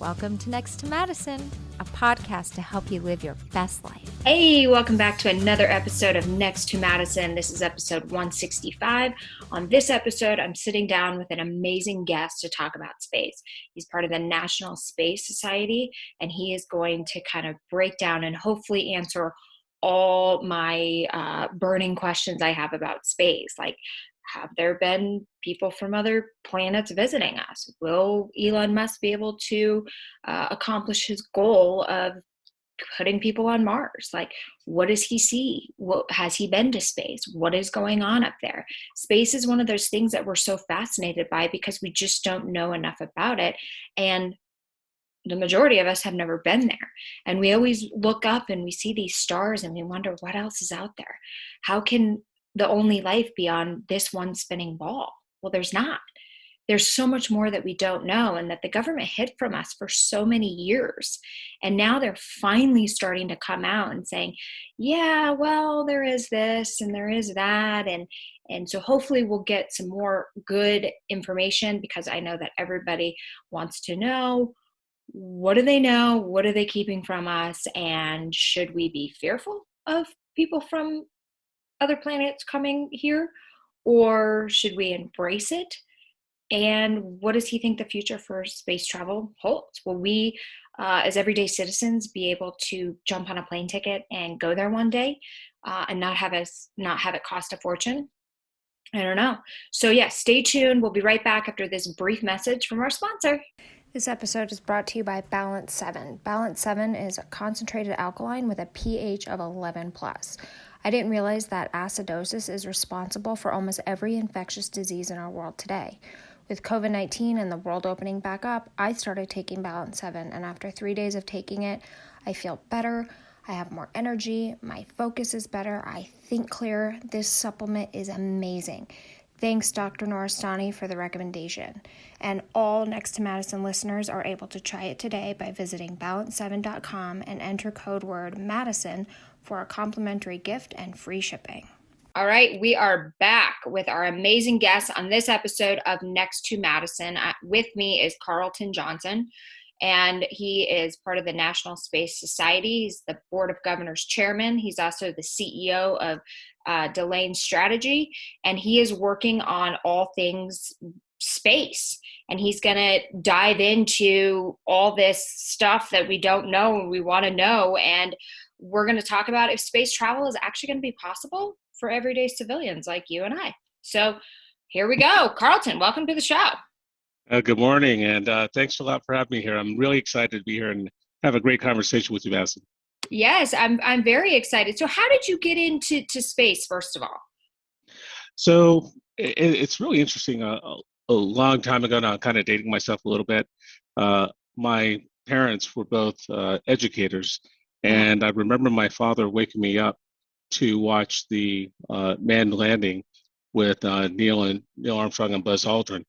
Welcome to Next to Madison, a podcast to help you live your best life. Hey, welcome back to another episode of Next to Madison. This is episode 165. On this episode, I'm sitting down with an amazing guest to talk about space. He's part of the National Space Society, and he is going to kind of break down and hopefully answer all my burning questions I have about space. Like, have there been people from other planets visiting us? Will Elon Musk be able to accomplish his goal of putting people on Mars? Like, what does he see? What has he been to space? What is going on up there? Space is one of those things that we're so fascinated by because we just don't know enough about it. And the majority of us have never been there. And we always look up and we see these stars and we wonder what else is out there. How can the only life be on this one spinning ball? Well, there's not. There's so much more that we don't know and that the government hid from us for so many years. And now they're finally starting to come out and saying, yeah, well, there is this and there is that. And so hopefully we'll get some more good information, because I know that everybody wants to know, what do they know? What are they keeping from us? And should we be fearful of people from other planets coming here, or should we embrace it? And what does he think the future for space travel holds? Will we, as everyday citizens, be able to jump on a plane ticket and go there one day and not have it cost a fortune? I don't know. So yeah, stay tuned. We'll be right back after this brief message from our sponsor. This episode is brought to you by Balance 7. Balance 7 is a concentrated alkaline with a pH of 11+. I didn't realize that acidosis is responsible for almost every infectious disease in our world today. With COVID-19 and the world opening back up, I started taking Balance 7, and after 3 days of taking it, I feel better, I have more energy, my focus is better, I think clearer. This supplement is amazing. Thanks, Dr. Noristani, for the recommendation. And all Next to Madison listeners are able to try it today by visiting balance7.com and enter code word Madison for a complimentary gift and free shipping. All right, we are back with our amazing guest on this episode of Next to Madison. With me is Karlton Johnson, and he is part of the National Space Society. He's the Board of Governors chairman. He's also the CEO of Delane Strategy, and he is working on all things space. And he's going to dive into all this stuff that we don't know and we want to know. And we're going to talk about if space travel is actually going to be possible for everyday civilians like you and I. So here we go. Karlton, welcome to the show. Good morning, and thanks a lot for having me here. I'm really excited to be here and have a great conversation with you, Madison. Yes, I'm very excited. So how did you get into space, first of all? So it's really interesting. A long time ago now, I'm kind of dating myself a little bit. My parents were both educators, and I remember my father waking me up to watch the manned landing with Neil Armstrong and Buzz Aldrin.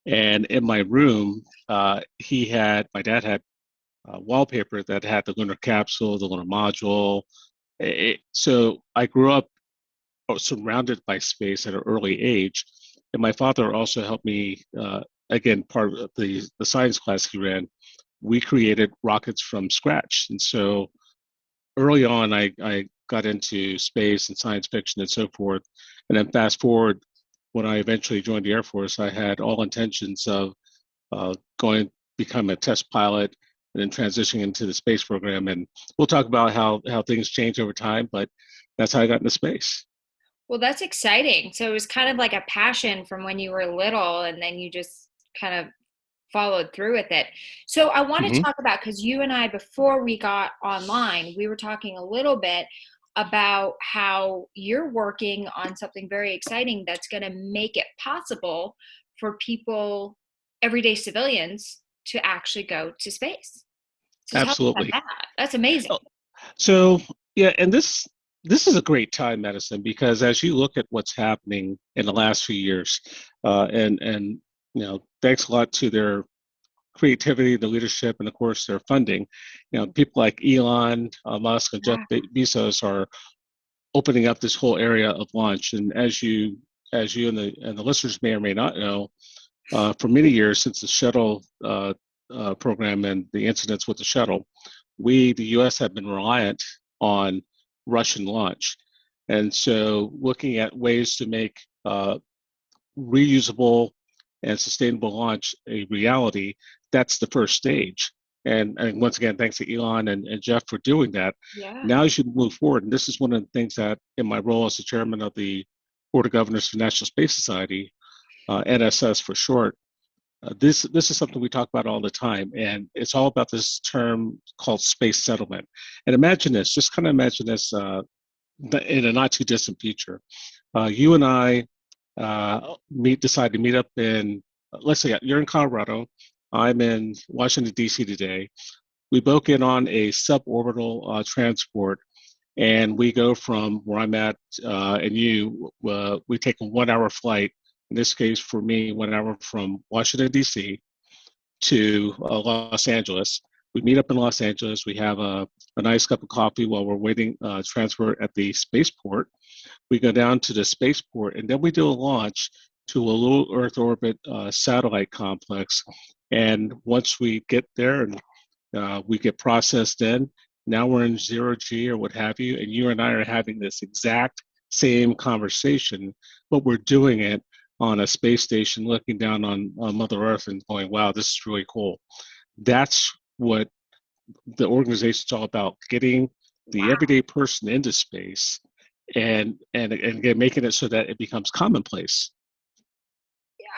And in my room, my dad had wallpaper that had the lunar capsule, the lunar module. So I grew up surrounded by space at an early age. And my father also helped me, again, part of the science class he ran, we created rockets from scratch. And so early on, I got into space and science fiction and so forth. And then fast forward, when I eventually joined the Air Force, I had all intentions of become a test pilot and then transitioning into the space program. And we'll talk about how things change over time, but that's how I got into space. Well, that's exciting. So it was kind of like a passion from when you were little, and then you just kind of followed through with it. So I want to talk about, because you and I, before we got online, we were talking a little bit about how you're working on something very exciting that's going to make it possible for people, everyday civilians, to actually go to space. So Absolutely. tell us about that. That's amazing. So yeah, and this is a great time, Madison, because as you look at what's happening in the last few years, and thanks a lot to their creativity, the leadership, and of course their funding. People like Elon, Musk, and Jeff Bezos are opening up this whole area of launch. And as you and the listeners may or may not know, for many years since the shuttle program and the incidents with the shuttle, we, the U.S., have been reliant on Russian launch. And so looking at ways to make reusable and sustainable launch a reality, that's the first stage. And once again, thanks to Elon and Jeff for doing that. Yeah. Now you should move forward. And this is one of the things that in my role as the chairman of the Board of Governors for National Space Society, NSS for short, this is something we talk about all the time, and it's all about this term called space settlement. And imagine this, just kind of imagine this in a not too distant future. You and I decide to meet up in, let's say you're in Colorado, I'm in Washington, D.C. today. We both get on a suborbital transport, and we go from where I'm at and you, we take a 1 hour flight. In this case, for me, 1 hour from Washington, D.C. to Los Angeles. We meet up in Los Angeles. We have a nice cup of coffee while we're waiting transfer at the spaceport. We go down to the spaceport, and then we do a launch to a low Earth orbit satellite complex. And once we get there and we get processed in, now we're in zero G or what have you, and you and I are having this exact same conversation, but we're doing it on a space station looking down on Mother Earth and going, wow, this is really cool. That's what the organization's all about, getting the everyday person into space and again, making it so that it becomes commonplace.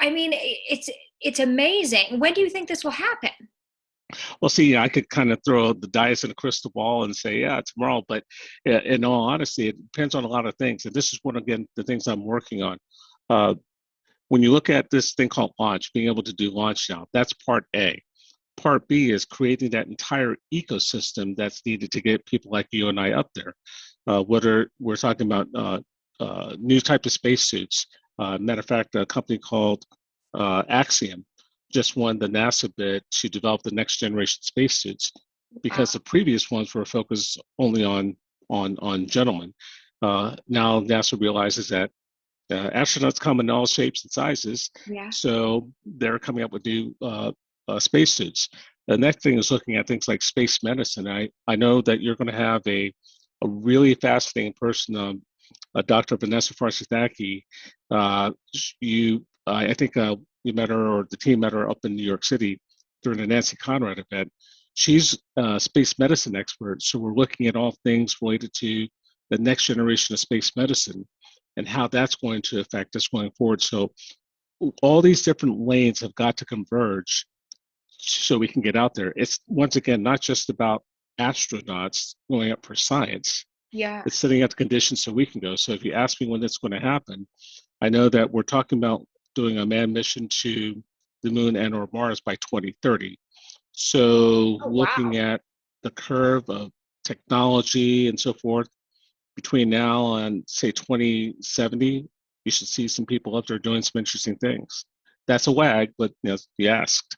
I mean, it's amazing. When do you think this will happen? Well, see, I could kind of throw the dice in a crystal ball and say, yeah, tomorrow. But in all honesty, it depends on a lot of things. And this is one, again, the things I'm working on. When you look at this thing called launch, being able to do launch now, that's part A. Part B is creating that entire ecosystem that's needed to get people like you and I up there. Whether we're talking about new type of spacesuits. Matter of fact, a company called Axiom just won the NASA bid to develop the next generation spacesuits, because the previous ones were focused only on gentlemen. Now NASA realizes that astronauts come in all shapes and sizes, so they're coming up with new spacesuits. The next thing is looking at things like space medicine. I know that you're going to have a really fascinating person, Dr. Vanessa Farshitaki. I think you met her, or the team met her up in New York City during the Nancy Conrad event. She's a space medicine expert, so we're looking at all things related to the next generation of space medicine and how that's going to affect us going forward. So all these different lanes have got to converge so we can get out there. It's, once again, not just about astronauts going up for science. Yeah. It's setting up the conditions so we can go. So if you ask me when that's going to happen, I know that we're talking about doing a manned mission to the moon and or Mars by 2030. So looking at the curve of technology and so forth, between now and say 2070, you should see some people up there doing some interesting things. That's a wag, but you asked.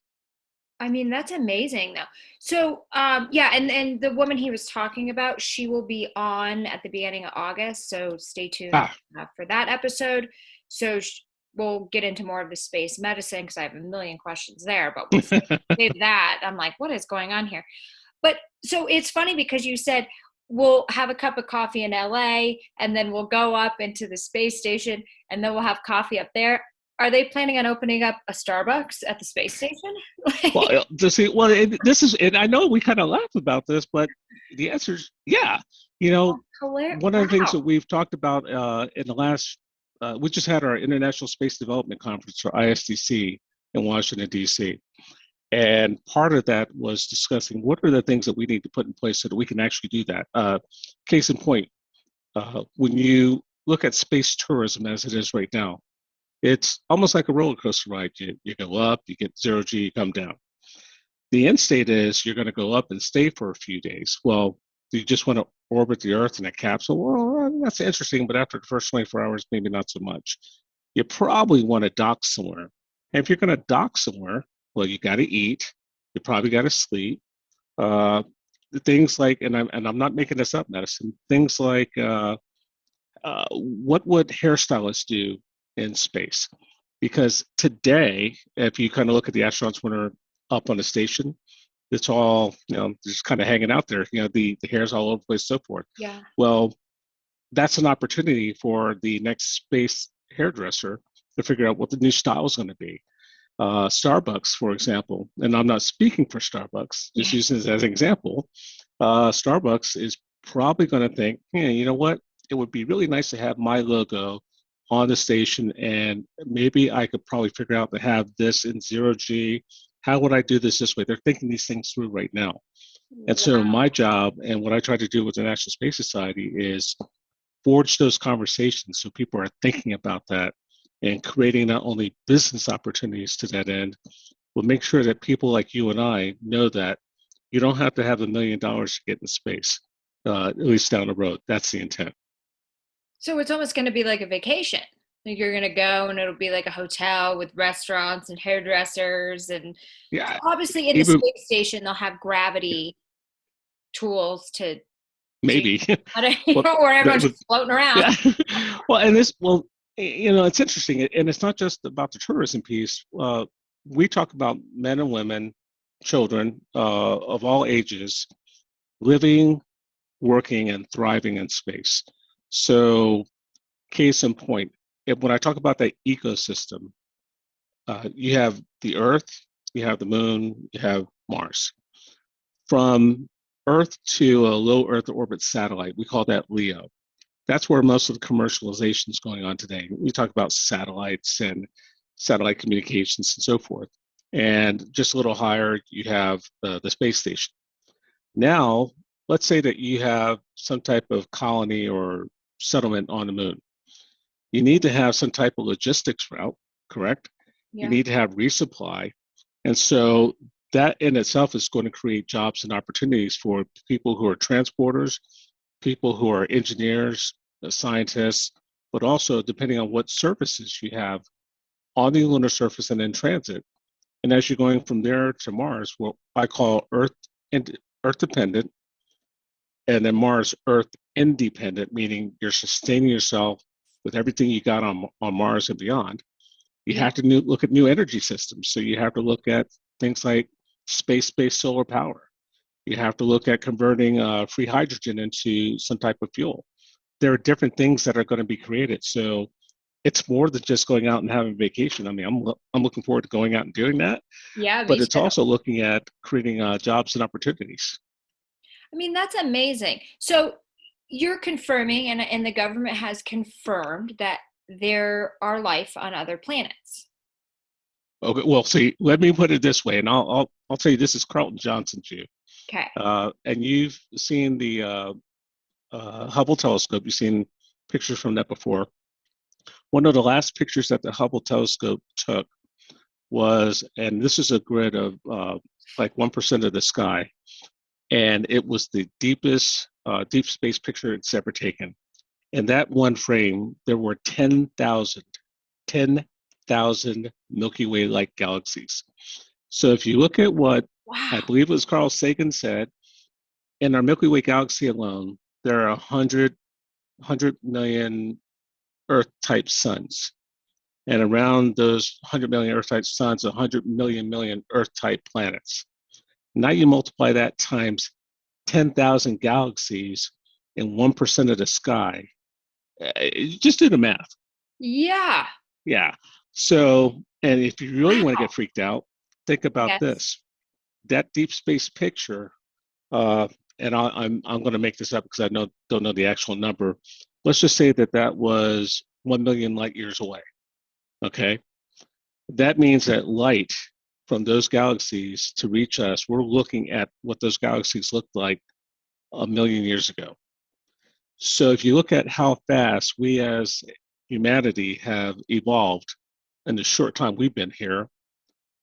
I mean, that's amazing though. So yeah, and the woman he was talking about, she will be on at the beginning of August, so stay tuned for that episode. So we'll get into more of the space medicine, because I have a million questions there, but we'll save that. I'm like, what is going on here? But so it's funny because you said we'll have a cup of coffee in LA, and then we'll go up into the space station, and then we'll have coffee up there. Are they planning on opening up a Starbucks at the space station? Well, this is, and I know we kind of laugh about this, but the answer is yeah. One of the things that we've talked about in the last, we just had our International Space Development Conference, or ISDC, in Washington, D.C. And part of that was discussing what are the things that we need to put in place so that we can actually do that. Case in point, when you look at space tourism as it is right now, it's almost like a roller coaster ride. You go up, you get zero G, you come down. The end state is you're going to go up and stay for a few days. Well, do you just want to orbit the Earth in a capsule? Well, that's interesting, but after the first 24 hours, maybe not so much. You probably want to dock somewhere. And if you're going to dock somewhere, well, you got to eat. You probably got to sleep. Things like, and I'm not making this up, Madison. Things like, what would hairstylists do in space? Because today, if you kind of look at the astronauts when they're up on a station. It's all, just kind of hanging out there. The hair's all over the place, so forth. Yeah. Well, that's an opportunity for the next space hairdresser to figure out what the new style is going to be. Starbucks, for example, and I'm not speaking for Starbucks, just Yeah. using this as an example. Starbucks is probably going to think, hey, you know what? It would be really nice to have my logo on the station, and maybe I could probably figure out to have this in zero G. How would I do this way? They're thinking these things through right now. And so Wow. my job and what I try to do with the National Space Society is forge those conversations so people are thinking about that and creating not only business opportunities to that end, but make sure that people like you and I know that you don't have to have $1 million to get into space, at least down the road. That's the intent. So it's almost going to be like a vacation. Like you're going to go and it'll be like a hotel with restaurants and hairdressers. And Yeah, obviously in the even space station, they'll have gravity tools to do maybe. Well, where everyone's that, just floating around. yeah. It's interesting, and it's not just about the tourism piece. We talk about men and women, children of all ages, living, working, and thriving in space. So, case in point, when I talk about that ecosystem, you have the Earth, you have the Moon, you have Mars. From Earth to a low Earth orbit satellite, we call that LEO. That's where most of the commercialization is going on today. We talk about satellites and satellite communications and so forth. And just a little higher, you have the space station. Now, let's say that you have some type of colony or settlement on the moon. You need to have some type of logistics route, correct? You Yeah. need to have resupply. And so that in itself is going to create jobs and opportunities for people who are transporters, people who are engineers, scientists, but also depending on what services you have on the lunar surface and in transit. And as you're going from there to Mars, what I call Earth dependent, and then Mars Earth independent, meaning you're sustaining yourself with everything you got on Mars and beyond. You Yeah. have to look at new energy systems. So you have to look at things like space-based solar power. You have to look at converting free hydrogen into some type of fuel. There are different things that are going to be created. So it's more than just going out and having a vacation. I mean, I'm looking forward to going out and doing that, Yeah, me but it's too. also looking at creating jobs and opportunities. I mean, that's amazing. So you're confirming, and the government has confirmed that there are life on other planets. Okay, well, see, let me put it this way, and I'll tell you, this is Karlton Johnson to you. Okay. And you've seen the Hubble telescope. You've seen pictures from that before. One of the last pictures that the Hubble telescope took was, and this is a grid of like 1% of the sky, and it was the deepest deep space picture it's ever taken. In that one frame, there were 10,000 Milky Way-like galaxies. So if you look at what I Wow. believe it was Carl Sagan said, in our Milky Way galaxy alone, there are 100 million Earth-type suns. And around those 100 million Earth-type suns, 100 million Earth-type planets. Now you multiply that times 10,000 galaxies in 1% of the sky. Just do the math. Yeah. Yeah. So, and if you really want to Wow. get freaked out, think about Yes. this. That deep space picture, uh, and I'm going to make this up because I don't know the actual number. Let's just say that was 1 million light years away. Okay. That means that light from those galaxies to reach us, we're looking at what those galaxies looked like 1 million years ago. So if you look at how fast we as humanity have evolved in the short time we've been here,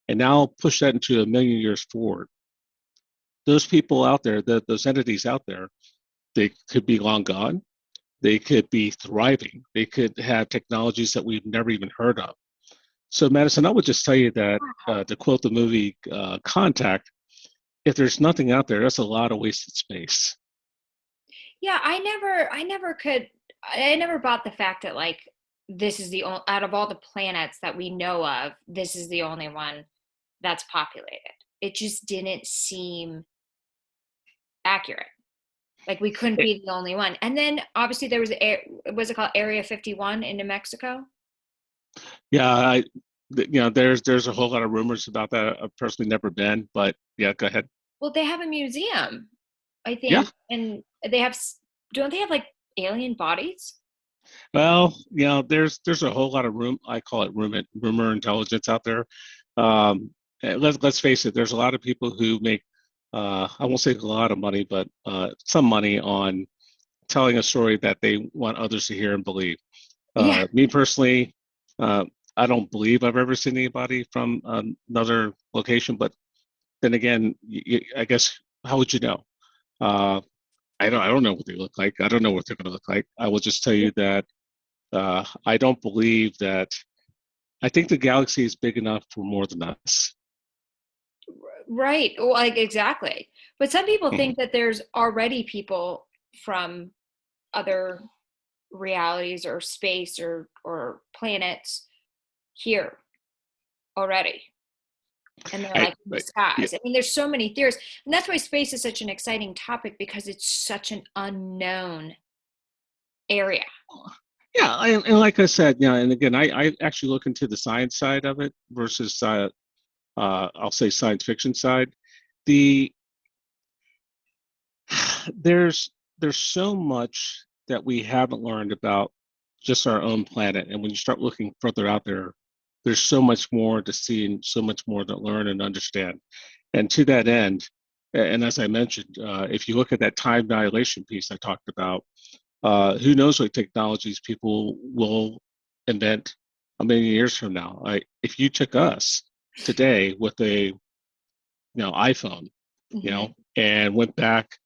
and now push that into 1 million years forward, those people out there, those entities out there, they could be long gone. They could be thriving. They could have technologies that we've never even heard of. So, Madison, I would just tell you that to quote the movie Contact, if there's nothing out there, that's a lot of wasted space. Yeah, I never bought the fact that like this is the only out of all the planets that we know of, this is the only one that's populated. it just didn't seem accurate. Like we couldn't It- be the only one. And then obviously there was it called Area 51 in New Mexico? yeah, there's a whole lot of rumors about that. I've personally never been, but yeah, go ahead. Well, they have a museum, I Yeah. think, and don't they have like alien bodies? Well, there's a whole lot of I call it rumor intelligence out there. And let's face it, there's a lot of people who make, I won't say a lot of money, but some money on telling a story that they want others to hear and believe. Yeah. Me personally, uh, I don't believe I've ever seen anybody from another location, but then again, I guess how would you know? Uh, I don't know what they look like. I don't know what they're going to look like. I will just tell you that I don't believe that. I think the galaxy is big enough for more than us. Right. Well, like exactly. But some people Mhm. think that there's already people from other realities or space or planets here already. And they're like in the Yeah, skies. I mean, there's so many theories. And that's why space is such an exciting topic because it's such an unknown area. yeah, and like I said, and again, I actually look into the science side of it versus I'll say science fiction side. The there's there's so much that we haven't learned about just our own planet, and when you start looking further out there, there's so much more to see and so much more to learn and understand. And to that end, and as I mentioned, if you look at that time dilation piece I talked about, who knows what technologies people will invent a million years from now. If you took us today with a iPhone, Hmm. and went back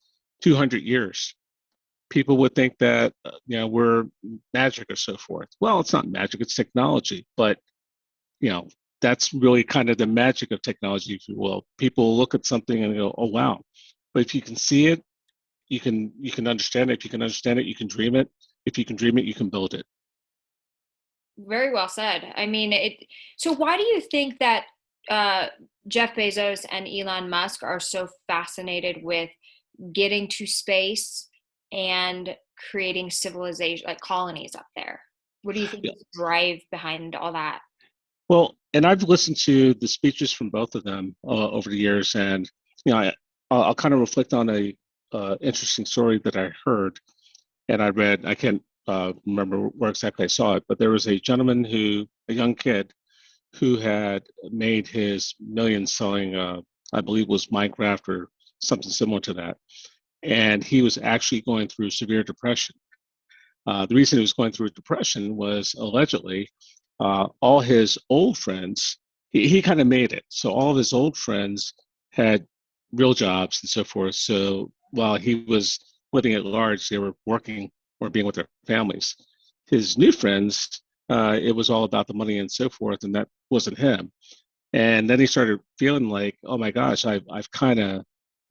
200 years, people would think that we're magic or so forth. Well, it's not magic; it's technology. But you know that's really kind of the magic of technology, if you will. People look at something and go, "Oh, wow!" But if you can see it, you can understand it. If you can understand it, you can dream it. If you can dream it, you can build it. Very well said. I mean, so why do you think that uh, Jeff Bezos and Elon Musk are so fascinated with getting to space and creating civilization, like colonies up there? What do you think Yeah. is the drive behind all that? Well, and I've listened to the speeches from both of them over the years, and I'll kind of reflect on a interesting story that I heard and I read. I can't remember where exactly I saw it, but there was a gentleman a young kid, who had made his millions selling, I believe, was Minecraft or something similar to that, and he was actually going through severe depression. The reason he was going through depression was allegedly all his old friends. He kind of made it, so all of his old friends had real jobs and so forth. So while he was living at large, they were working or being with their families. His new friends, it was all about the money and so forth, and that wasn't him. And then he started feeling like, oh my gosh, I've kind of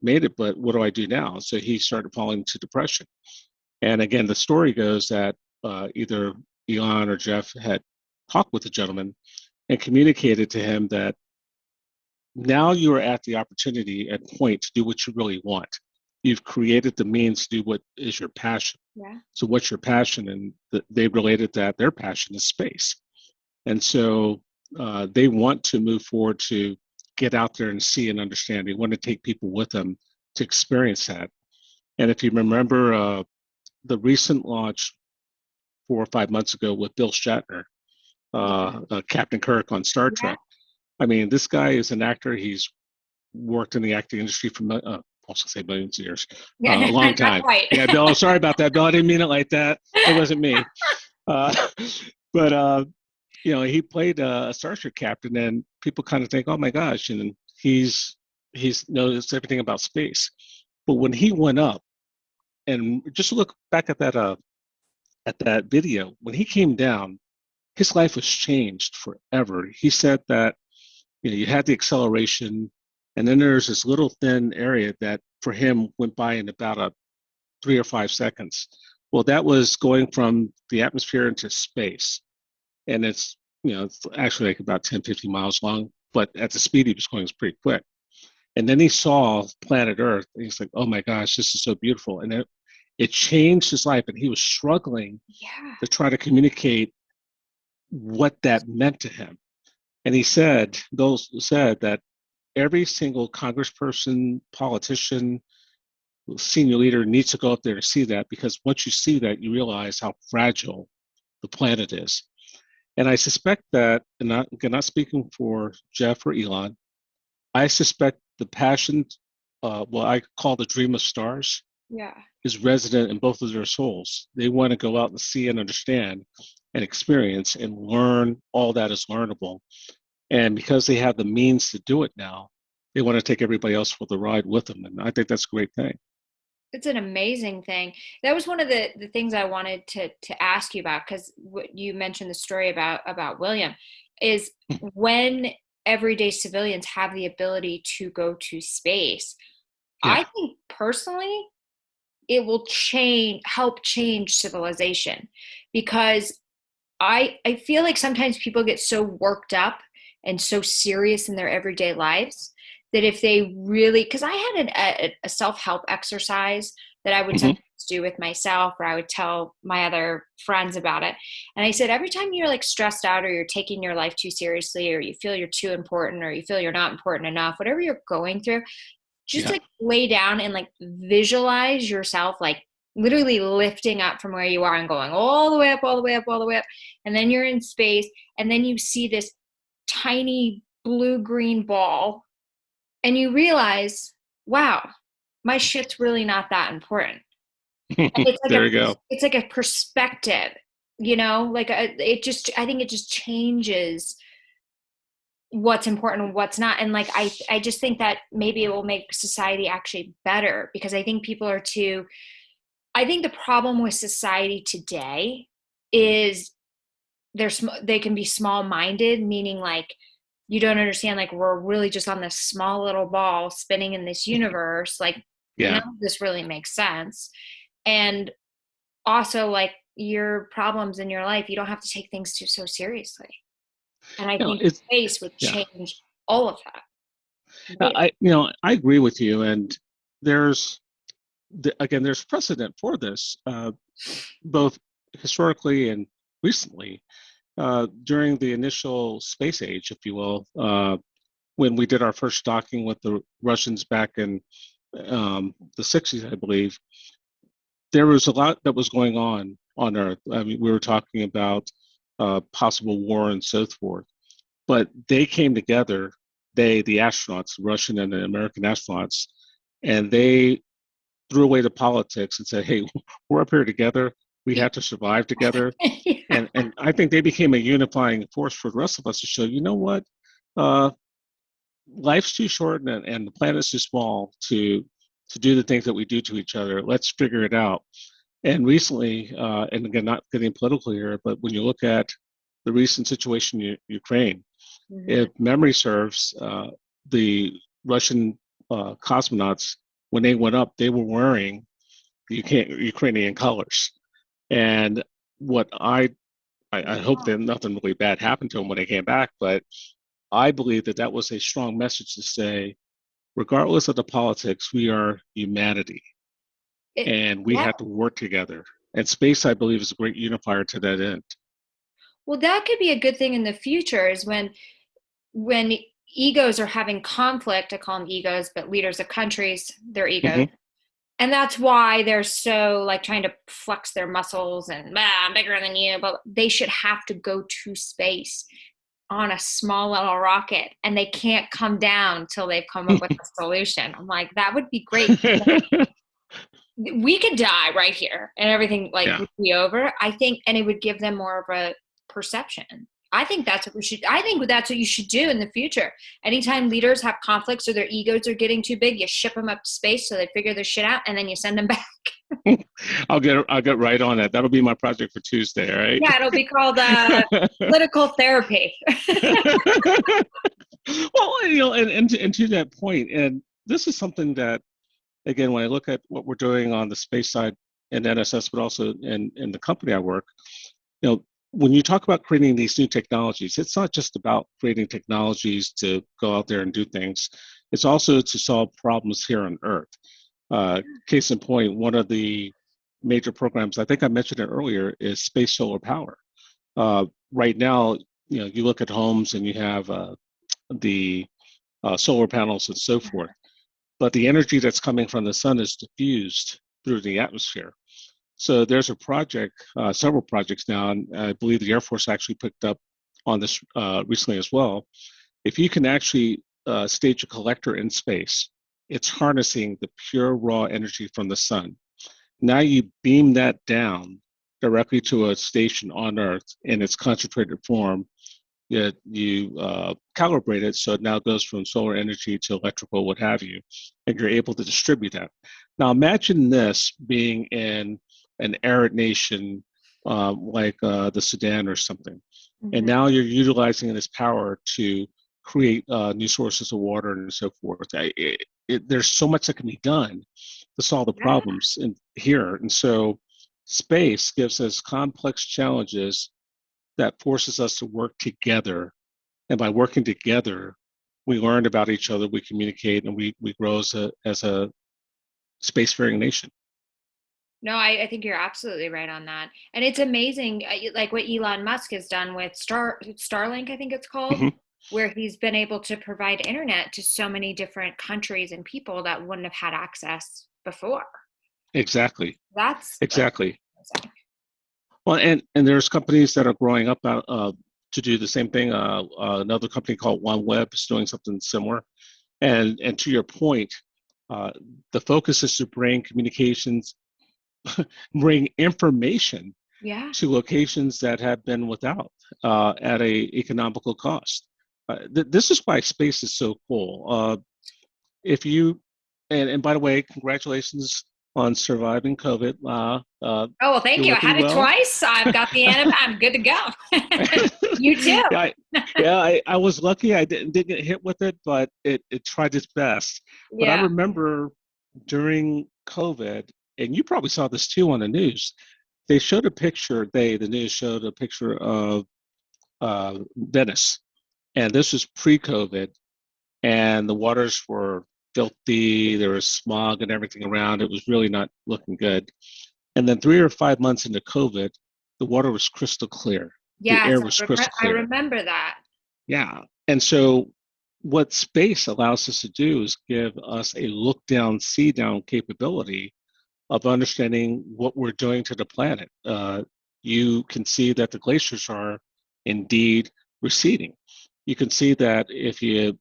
made it, but what do I do now? So he started falling into depression. And again, the story goes that either Elon or Jeff had talked with the gentleman and communicated to him that now you are at the opportunity and point to do what you really want. You've created the means to do what is your passion. Yeah. So, what's your passion? And they related that their passion is space. And so they want to move forward to get out there and see and understand. They want to take people with them to experience that. And if you remember the recent launch 4 or 5 months ago with Bill Shatner, Yeah. Captain Kirk on Star Yeah. Trek. I mean, this guy is an actor. He's worked in the acting industry for, also say millions of years, Yeah. a long Not time. quite. Yeah, Bill, sorry about that, Bill. I didn't mean it like that. It wasn't me. Uh, but, he played a Star Trek captain, and people kind of think, oh my gosh, and he's knows everything about space. But when he went up, and just look back at that video, when he came down, his life was changed forever. He said that you had the acceleration, and then there's this little thin area that for him went by in about a 3 or 5 seconds. Well, that was going from the atmosphere into space, and it's actually like about 10, 15 miles long, but at the speed he was going, it's pretty quick. And then he saw planet Earth, and he's like, "Oh my gosh, this is so beautiful!" And it changed his life, and he was struggling Yeah. to try to communicate what that meant to him. And he said, those said that every single congressperson, politician, senior leader needs to go up there to see that, because once you see that, you realize how fragile the planet is. And I suspect that, and not speaking for Jeff or Elon, I suspect the passion, what I call the dream of stars, Yeah. is resident in both of their souls. They want to go out and see and understand and experience and learn all that is learnable. And because they have the means to do it now, they want to take everybody else for the ride with them. And I think that's a great thing. It's an amazing thing. That was one of the things I wanted to ask you about, because what you mentioned the story about William is when everyday civilians have the ability to go to space. I Yeah. think personally it will help change civilization, because I feel like sometimes people get so worked up and so serious in their everyday lives that if they really, because I had a self-help exercise that I would Hmm. sometimes do with myself, or I would tell my other friends about it. And I said, every time you're like stressed out, or you're taking your life too seriously, or you feel you're too important, or you feel you're not important enough, whatever you're going through, just Yeah. like lay down and like visualize yourself like literally lifting up from where you are and going all the way up, all the way up, all the way up. And then you're in space, and then you see this tiny blue green ball, and you realize, wow, my shit's really not that important. And it's like There you go. it's like a perspective, like I think it just changes what's important and what's not. And like I just think that maybe it will make society actually better, because I think people are too I think the problem with society today is they can be small minded, meaning like you don't understand, like we're really just on this small little ball spinning in this universe, like none Yeah. of this really makes sense. And also, like, your problems in your life, you don't have to take things too so seriously. And I think It's space would yeah. change all of that. Completely. I agree with you. And there's again, there's precedent for this, both historically and recently. During the initial space age, if you will, when we did our first docking with the Russians back in the 60s, I believe, there was a lot that was going on Earth. I mean, we were talking about possible war and so forth, but they came together, the astronauts, Russian and the American astronauts, and they threw away the politics and said, "Hey, we're up here together. We have to survive together." Yeah. And I think they became a unifying force for the rest of us to show, you know what, uh, life's too short, and the planet's too small to do the things that we do to each other. Let's figure it out. And recently, and again, not getting political here, but when you look at the recent situation in Ukraine, Mhm. if memory serves, the Russian cosmonauts, when they went up, they were wearing Ukrainian colors. And what I hope that nothing really bad happened to them when they came back, but I believe that that was a strong message to say, regardless of the politics, we are humanity, It, and we yeah. have to work together. And space, I believe, is a great unifier to that end. Well, that could be a good thing in the future, is when egos are having conflict. I call them egos, but leaders of countries, their egos. Hmm. And that's why they're so like trying to flex their muscles and I'm bigger than you, but they should have to go to space on a small little rocket, and they can't come down till they've come up with a solution. I'm like, that would be great. We could die right here and everything like Yeah. would be over, I think, and it would give them more of a perception. I think that's what you should do in the future. Anytime leaders have conflicts or their egos are getting too big, you ship them up to space so they figure their shit out, and then you send them back. I'll get right on that. That'll be my project for Tuesday, Yeah, it'll be called right? political therapy. Well, and to that point, and this is something that, again, when I look at what we're doing on the space side in NSS, but also in the company I work, you know, when you talk about creating these new technologies, it's not just about creating technologies to go out there and do things. It's also to solve problems here on Earth. Case in point, one of the major programs, I think I mentioned it earlier, is space solar power. Right now, you look at homes and you have the solar panels and so forth, but the energy that's coming from the sun is diffused through the atmosphere. So there's a project, several projects now, and I believe the Air Force actually picked up on this recently as well. If you can actually stage a collector in space, it's harnessing the pure raw energy from the sun. Now you beam that down directly to a station on Earth in its concentrated form. You calibrate it so it now goes from solar energy to electrical, what have you, and you're able to distribute that. Now imagine this being in an arid nation like the Sudan or something, and now you're utilizing this power to create new sources of water and so forth. There's so much that can be done to solve the problems in here, and so space gives us complex challenges that forces us to work together. And by working together, we learn about each other, we communicate, and we grow as a spacefaring nation. No, I think you're absolutely right on that. And it's amazing, like what Elon Musk has done with Starlink, I think it's called, where he's been able to provide internet to so many different countries and people that wouldn't have had access before. Exactly. That's exactly. Well, and there's companies that are growing up to do the same thing. Another company called OneWeb is doing something similar. And to your point, the focus is to bring communications, bring information to locations that have been without at a economical cost. This is why space is so cool. If you, and by the way, congratulations on surviving COVID. Oh, well, thank you. I had it twice. I've got the antibiotic. I'm good to go. You too. I was lucky. I didn't get hit with it, but it tried its best. But I remember during COVID, and you probably saw this too on the news, they showed a picture, the news showed a picture of Venice. And this was pre-COVID, and the waters were filthy, there was smog and everything around. It was really not looking good. And then 3 or 5 months into COVID, the water was crystal clear. Yes, the air was crystal clear. I remember that. Yeah. And so what space allows us to do is give us a look down, see down capability of understanding what we're doing to the planet. You can see that the glaciers are indeed receding. You can see that if you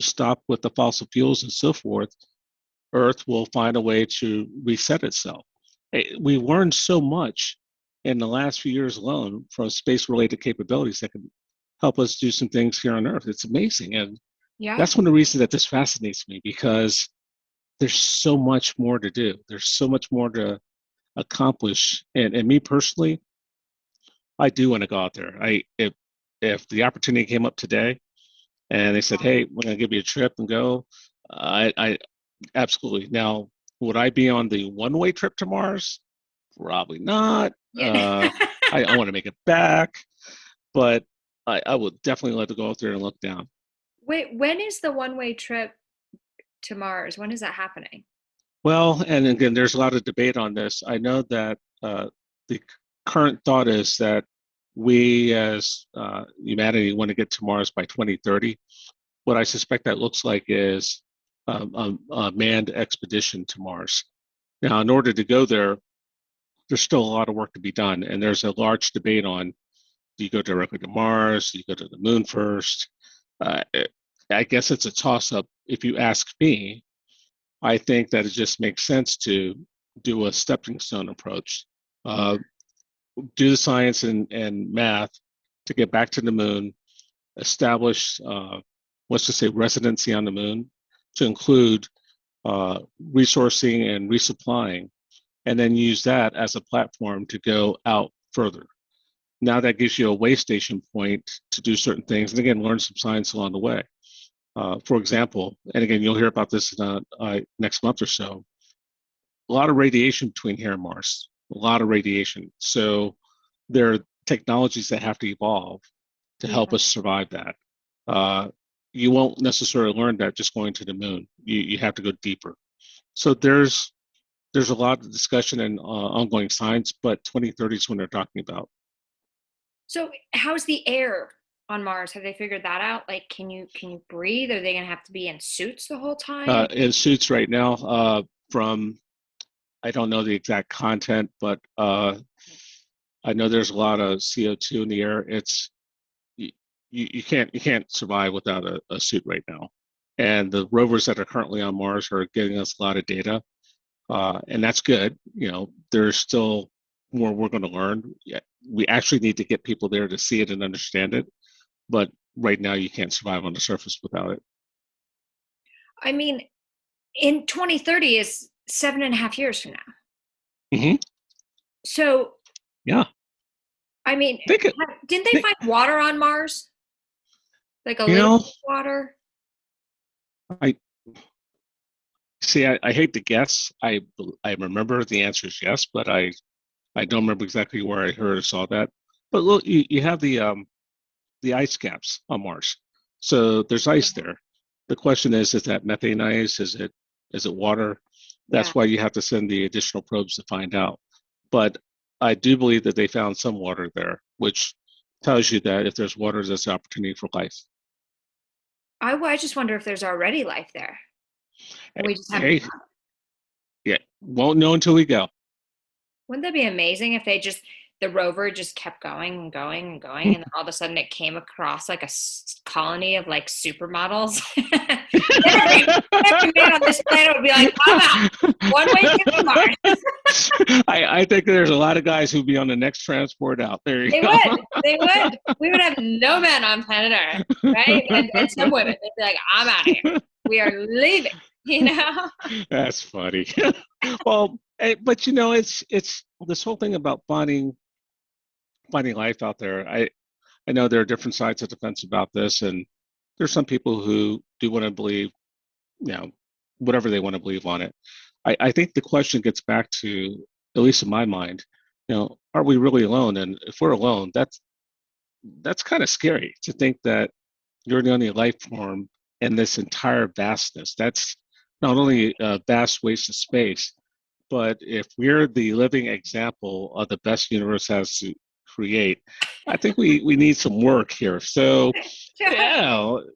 stop with the fossil fuels and so forth, Earth will find a way to reset itself. We learned so much in the last few years alone from space-related capabilities that can help us do some things here on Earth. It's amazing. And that's one of the reasons that this fascinates me, because there's so much more to do. There's so much more to accomplish. And me personally, I do want to go out there. If the opportunity came up today and they said, hey, we're going to give you a trip and go, I absolutely. Now, would I be on the one-way trip to Mars? Probably not. I want to make it back, but I would definitely like to go out there and look down. Wait, when is the one-way trip to Mars? When is that happening? Well, and again, there's a lot of debate on this. I know that the current thought is that we as humanity want to get to Mars by 2030. What I suspect that looks like is a manned expedition to Mars. Now, in order to go there, there's still a lot of work to be done, and there's a large debate on, do you go directly to Mars? Do you go to the moon first? I guess it's a toss-up. If you ask me, I think that it just makes sense to do a stepping stone approach. Do the science and math to get back to the moon, establish, let's just say, residency on the moon, to include resourcing and resupplying, and then use that as a platform to go out further. Now that gives you a way station point to do certain things, and again, learn some science along the way. For example, and again, you'll hear about this in next month or so, a lot of radiation between here and Mars, a lot of radiation. So there technologies that have to evolve to help us survive that. You won't necessarily learn that just going to the moon. You have to go deeper. So there's a lot of discussion and ongoing science, but 2030 is when they're talking about. So how's the air on Mars? Have they figured that out? Like, can you breathe? Are they gonna have to be in suits the whole time? In suits right now, from I don't know the exact content, but I know there's a lot of CO2 in the air. It's you can't survive without a suit right now. And the rovers that are currently on Mars are getting us a lot of data, and that's good. There's still more we're going to learn. Yeah, we actually need to get people there to see it and understand it. But right now, you can't survive on the surface without it. I mean, in 2030 is 7.5 years from now. Mm-hmm. So, yeah. I mean, didn't they find water on Mars? Like a little water? I see. I hate to guess. I remember the answer is yes, but I don't remember exactly where I heard or saw that. But look, you have the ice caps on Mars, so there's ice there. The question is that methane ice? Is it water? That's why you have to send the additional probes to find out. But I do believe that they found some water there, which tells you that if there's water, there's an opportunity for life. I just wonder if there's already life there. We just haven't. Yeah, won't know until we go. Wouldn't that be amazing if the rover just kept going and going and going, and then all of a sudden it came across like a colony of like supermodels? every man on this planet would be like, I'm out. One way to Mars. I think there's a lot of guys who'd be on the next transport out. There you go. They would. We would have no men on planet Earth, right? And some women. They'd be like, I'm out of here. We are leaving. That's funny. Well, but it's this whole thing about finding life out there. I know there are different sides of the fence about this, and there's some people who do want to believe, whatever they want to believe on it. I think the question gets back to, at least in my mind, are we really alone? And if we're alone, that's kind of scary to think that you're the only life form in this entire vastness. That's not only a vast waste of space, but if we're the living example of the best universe has to create, I think we need some work here. So,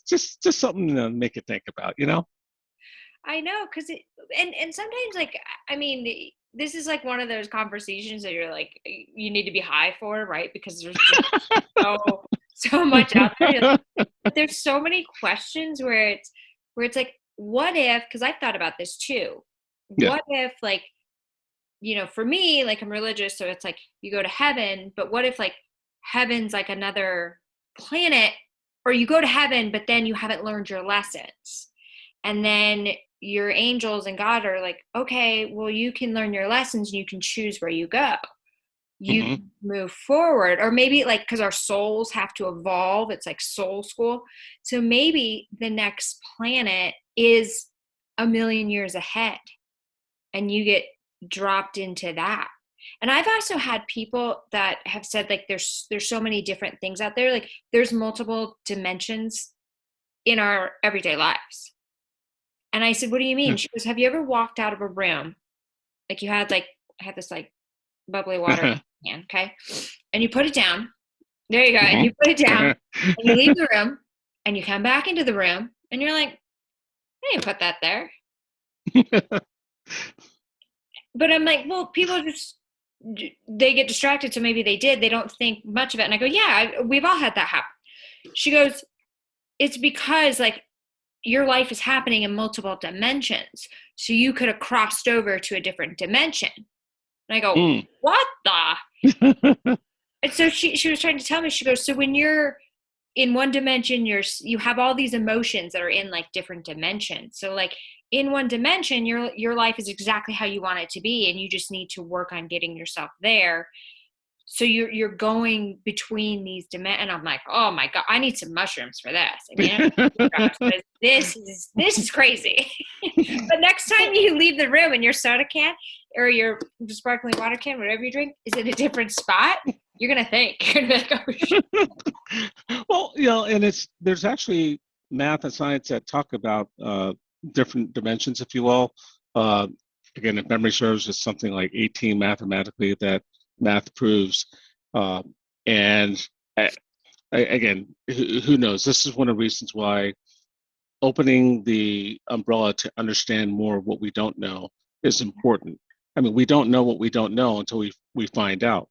just something to make you think about, I know, because and sometimes, like, I mean, this is like one of those conversations that you're like, you need to be high for, right? Because there's just so much out there. But there's so many questions where it's like, what if? Because I've thought about this too. Yeah. What if, like, for me, like, I'm religious, so it's like you go to heaven, but what if like heaven's like another planet, or you go to heaven, but then you haven't learned your lessons, and then your angels and God are like, okay, well, you can learn your lessons and you can choose where you go. You move forward, or maybe like, because our souls have to evolve, it's like soul school. So maybe the next planet is 1,000,000 years ahead and you get dropped into that. And I've also had people that have said, like, there's so many different things out there, like there's multiple dimensions in our everyday lives. And I said, what do you mean? She goes, have you ever walked out of a room, like you had this like bubbly water can, okay, and you put it down, there you go, and you put it down and you leave the room and you come back into the room and you're like, I didn't put that there. But I'm like, well, people they get distracted, so maybe they did. They don't think much of it. And I go, yeah, we've all had that happen. She goes, it's because, like, your life is happening in multiple dimensions. So you could have crossed over to a different dimension. And I go, what the? And so she was trying to tell me, she goes, so when you're in one dimension, you have all these emotions that are in like different dimensions. So like in one dimension, your life is exactly how you want it to be, and you just need to work on getting yourself there. So you're going between these dimensions, and I'm like, oh my God, I need some mushrooms for this. And this is crazy. But next time you leave the room and your soda can or your sparkling water can, whatever you drink, is in a different spot, you're gonna think. You're gonna be like, oh shit. Well, and there's actually math and science that talk about different dimensions, if you will. Uh, Again, if memory serves, it's something like 18 mathematically that math proves. Uh, and again, who knows? This is one of the reasons why opening the umbrella to understand more of what we don't know is important. I mean, we don't know what we don't know until we find out.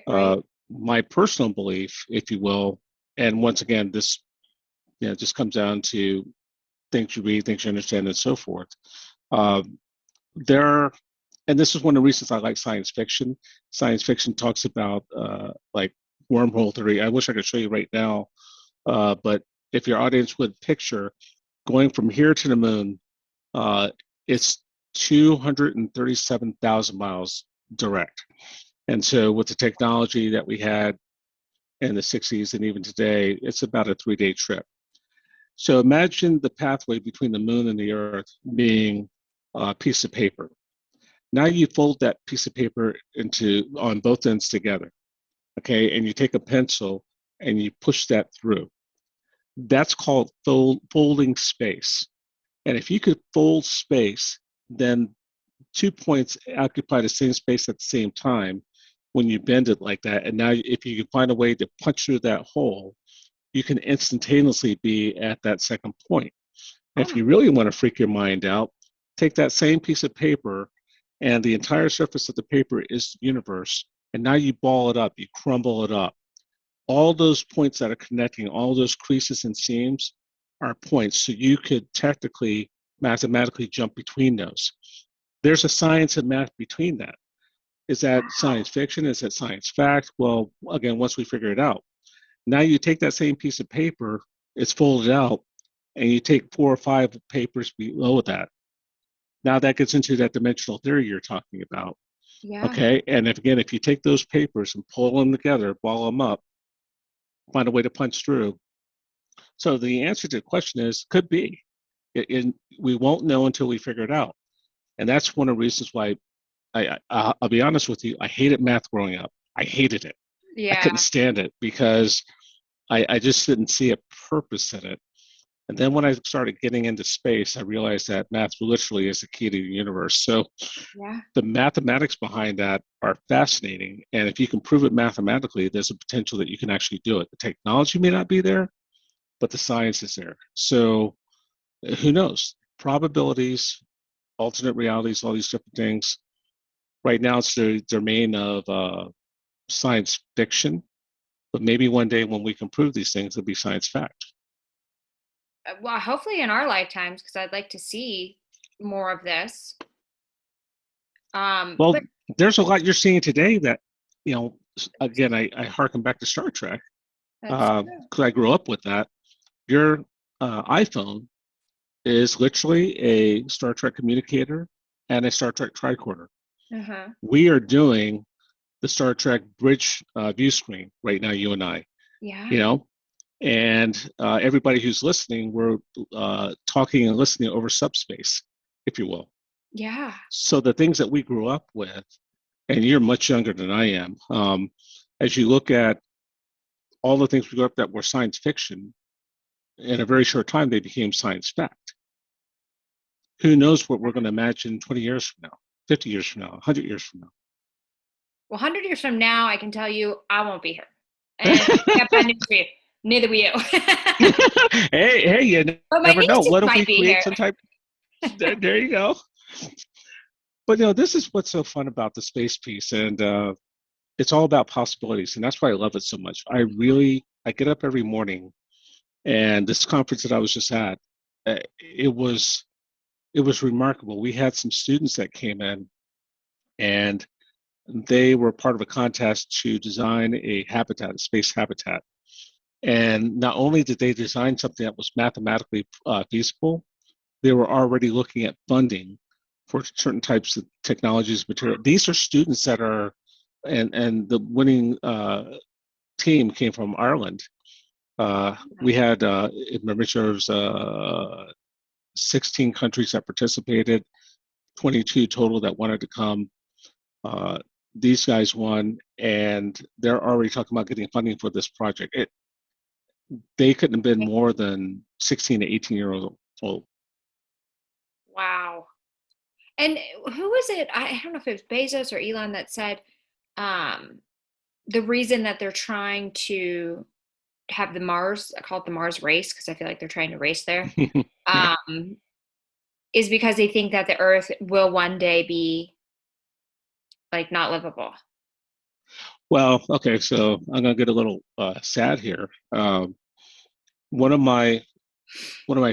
Right. My personal belief, if you will, and once again, this just comes down to things you read, things you understand, and so forth. Uh, there, and this is one of the reasons I like science fiction. Science fiction talks about like wormhole theory. I wish I could show you right now, but if your audience would picture going from here to the moon, it's 237,000 miles direct. And so with the technology that we had in the 60s and even today, it's about a 3-day trip. So imagine the pathway between the moon and the earth being a piece of paper. Now you fold that piece of paper on both ends together, okay? And you take a pencil and you push that through. That's called folding space. And if you could fold space, then 2 points occupy the same space at the same time when you bend it like that. And now if you can find a way to punch through that hole, you can instantaneously be at that second point. If you really want to freak your mind out, take that same piece of paper and the entire surface of the paper is the universe. And now you ball it up, you crumble it up. All those points that are connecting, all those creases and seams are points. So you could technically, mathematically jump between those. There's a science and math between that. Is that science fiction? Is that science fact? Well, again, once we figure it out. Now you take that same piece of paper, it's folded out, and you take 4 or 5 papers below that. Now that gets into that dimensional theory you're talking about. Yeah. Okay. And if you take those papers and pull them together, ball them up, find a way to punch through. So the answer to the question is could be. We won't know until we figure it out. And that's one of the reasons why I'll be honest with you, I hated math growing up. I hated it. I Yeah. couldn't stand it because I just didn't see a purpose in it. And then when I started getting into space, I realized that math literally is the key to the universe. So the mathematics behind that are fascinating. And if you can prove it mathematically, there's a potential that you can actually do it. The technology may not be there, but the science is there. So who knows? Probabilities, alternate realities, all these different things. Right now, it's the domain of science fiction, but maybe one day when we can prove these things, it'll be science fact. Well, hopefully in our lifetimes, because I'd like to see more of this. Well, But there's a lot you're seeing today that, again, I harken back to Star Trek because I grew up with that. Your iPhone is literally a Star Trek communicator and a Star Trek tricorder. We are doing the Star Trek bridge view screen right now, you and I. Yeah. And everybody who's listening, we're talking and listening over subspace, if you will. Yeah. So the things that we grew up with, and you're much younger than I am, as you look at all the things we grew up that were science fiction, in a very short time, they became science fact. Who knows what we're going to imagine 20 years from now, 50 years from now, 100 years from now. Well, 100 years from now, I can tell you I won't be here. And I got bad news for you. Neither will you. hey, you but never know. What if we create here. some type? There you go. But this is what's so fun about the space piece, and it's all about possibilities, and that's why I love it so much. I get up every morning, and this conference that I was just at, it was remarkable. We had some students that came in, and they were part of a contest to design a habitat, a space habitat. And not only did they design something that was mathematically feasible, they were already looking at funding for certain types of technologies, material. These are students that are, and the winning team came from Ireland. We had, if memory serves, 16 countries that participated, 22 total that wanted to come. these guys won, and they're already talking about getting funding for this project. They couldn't have been more than 16 to 18 years old. Wow. And who was it? I don't know if it was Bezos or Elon that said the reason that they're trying to have the Mars, I call it the Mars race because I feel like they're trying to race there, Yeah. is because they think that the Earth will one day be like not livable. Well, okay, so I'm gonna get a little sad here. One of my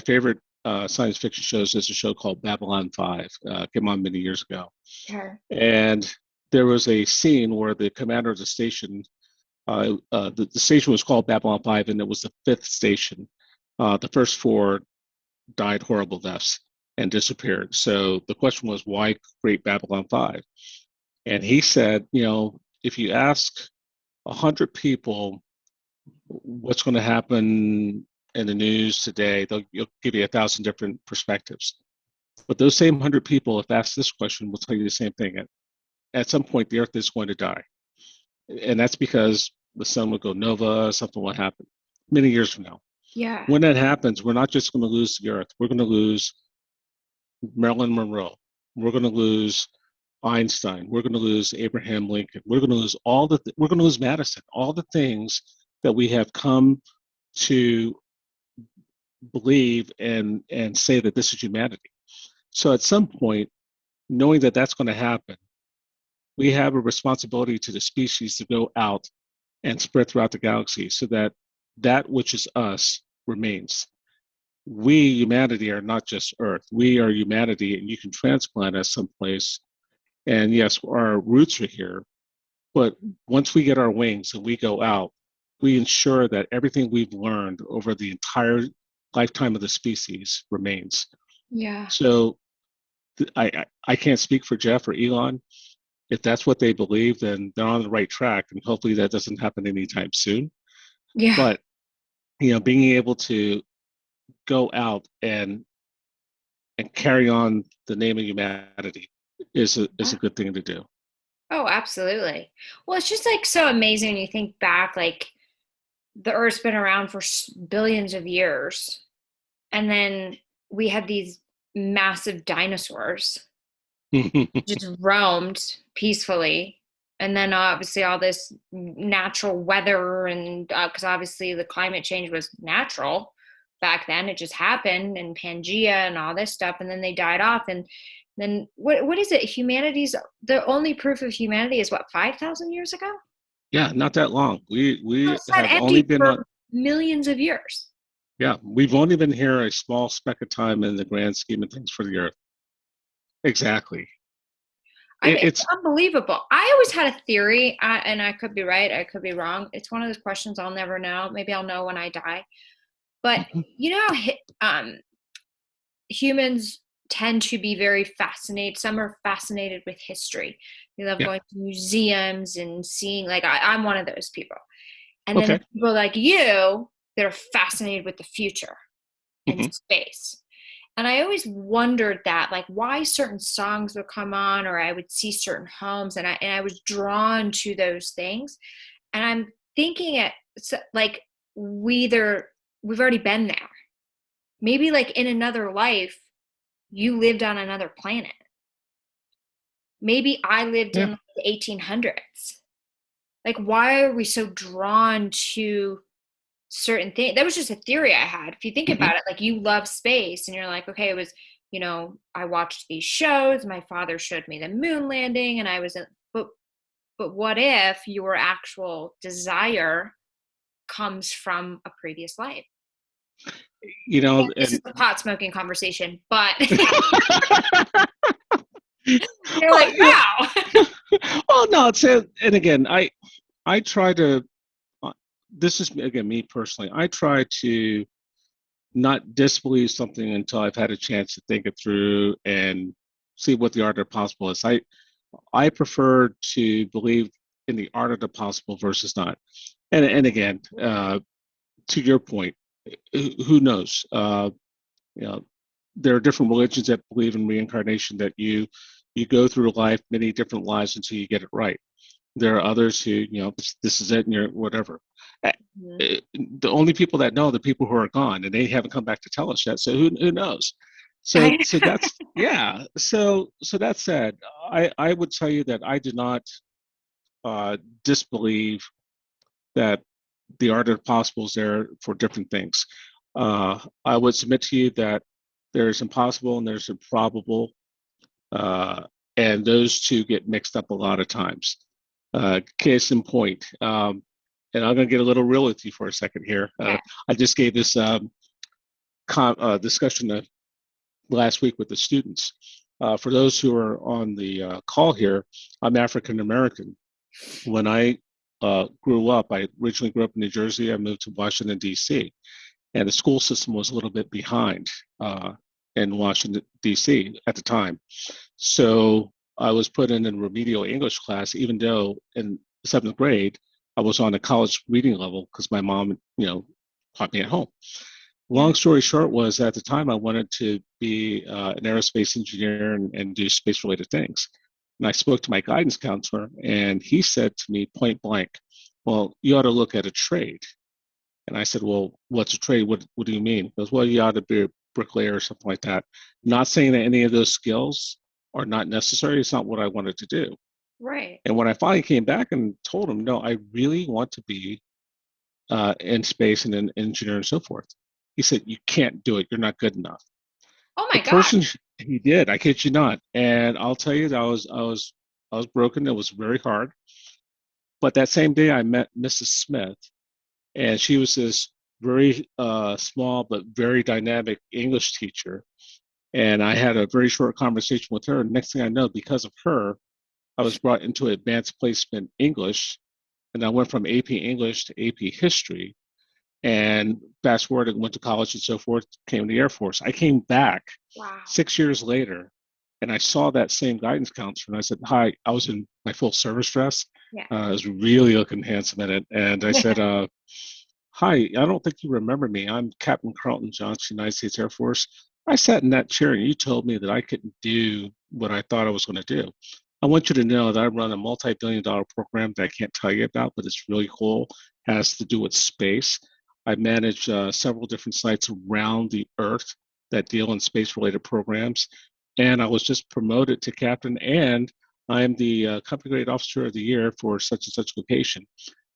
favorite science fiction shows is a show called Babylon 5. Came on many years ago, Okay. and there was a scene where the commander of the station, the station was called Babylon 5, and it was the fifth station. The first four died horrible deaths and disappeared. So the question was, why create Babylon 5? And he said, if you ask 100 people what's going to happen in the news today, you'll give you 1,000 different perspectives. But those same 100 people, if asked this question, will tell you the same thing. At some point, the Earth is going to die. And that's because the sun will go nova, something will happen many years from now. Yeah. When that happens, we're not just going to lose the Earth. We're going to lose Marilyn Monroe. We're going to lose Einstein. We're going to lose Abraham Lincoln. We're going to lose we're going to lose Madison. All the things that we have come to believe and say that this is humanity. So at some point, knowing that that's going to happen, we have a responsibility to the species to go out and spread throughout the galaxy so that that which is us remains. We, humanity, are not just Earth. We are humanity, and you can transplant us someplace. And yes, our roots are here. But once we get our wings and we go out, we ensure that everything we've learned over the entire lifetime of the species remains. Yeah. So I can't speak for Jeff or Elon. If that's what they believe, then they're on the right track, and hopefully that doesn't happen anytime soon. Yeah. But being able to go out and carry on the name of humanity is a good thing to do. Oh, absolutely. Well, it's just like so amazing when you think back, like the Earth's been around for billions of years, and then we had these massive dinosaurs just roamed peacefully, and then obviously all this natural weather, and because obviously the climate change was natural back then, it just happened, and Pangea and all this stuff, and then they died off, and then what is it? Humanity's the only proof of humanity is what, 5,000 years ago? Yeah, not that long. We It's been have only empty been for on. millions of years. Yeah, we've only been here a small speck of time in the grand scheme of things for the Earth. Exactly. I mean, it's It's unbelievable. I always had a theory, and I could be right, I could be wrong. It's one of those questions I'll never know. Maybe I'll know when I die. But you know, humans tend to be very fascinated. Some are fascinated with history. They love yeah. going to museums and seeing, like, I'm one of those people. And then Okay. people like you that are fascinated with the future and Hmm. space. And I always wondered that, like, why certain songs would come on, or I would see certain homes, and I was drawn to those things. And I'm thinking like we've already been there. Maybe like in another life, you lived on another planet. Maybe I lived Yeah. in like the 1800s. Like, why are we so drawn to certain things? That was just a theory I had. If you think Hmm. about it, like, you love space and you're like, okay, it was, I watched these shows, my father showed me the moon landing, and I was but what if your actual desire comes from a previous life? This is And a pot smoking conversation, but you're well, like, wow. well, no, and again, I try to. This is again me personally. I try to not disbelieve something until I've had a chance to think it through and see what the art of the possible is. I prefer to believe in the art of the possible versus not. And again, to your point, who knows? You know, there are different religions that believe in reincarnation that you you go through life, many different lives until you get it right. There are others who, this is it and you're whatever. Uh, Mhm. The only people that know are the people who are gone, and they haven't come back to tell us yet. So who knows? So that's yeah. So that said, I would tell you that I do not disbelieve that the art of the possible is there for different things. I would submit to you that there's impossible and there's improbable, uh, and those two get mixed up a lot of times. Case in point, and I'm going to get a little real with you for a second here. Okay. I just gave this discussion last week with the students. For those who are on the call here, I'm African American. When I grew up, I originally grew up in New Jersey. I moved to Washington, D.C., and the school system was a little bit behind in Washington, D.C. at the time. So I was put in a remedial English class, even though in seventh grade, I was on a college reading level because my mom, taught me at home. Yeah. Long story short was at the time I wanted to be an aerospace engineer and do space related things. And I spoke to my guidance counselor, and he said to me point blank, "Well, you ought to look at a trade." And I said, "Well, what's a trade? What do you mean?" He goes, "Well, you ought to be a bricklayer or something like that." Not saying that any of those skills are not necessary. It's not what I wanted to do. Right. And when I finally came back and told him, "No, I really want to be in space and an engineer and so forth," he said, "You can't do it. You're not good enough." Oh The my person gosh. he did, I kid you not, and I'll tell you that I was broken. It was very hard. But that same day, I met Mrs. Smith, and she was this very small but very dynamic English teacher. And I had a very short conversation with her. And next thing I know, because of her, I was brought into advanced placement English, and I went from AP English to AP History. And fast forward, I went to college and so forth, came to the Air Force. I came back Wow. 6 years later, and I saw that same guidance counselor, and I said, "Hi." I was in my full service dress. Yeah. I was really looking handsome in it. And I said, "Hi, I don't think you remember me. I'm Captain Karlton Johnson, United States Air Force. I sat in that chair and you told me that I couldn't do what I thought I was going to do. I want you to know that I run a multi-billion-dollar program that I can't tell you about, but it's really cool. Has to do with space. I manage several different sites around the Earth that deal in space-related programs. And I was just promoted to captain, and I am the company grade officer of the year for such and such location.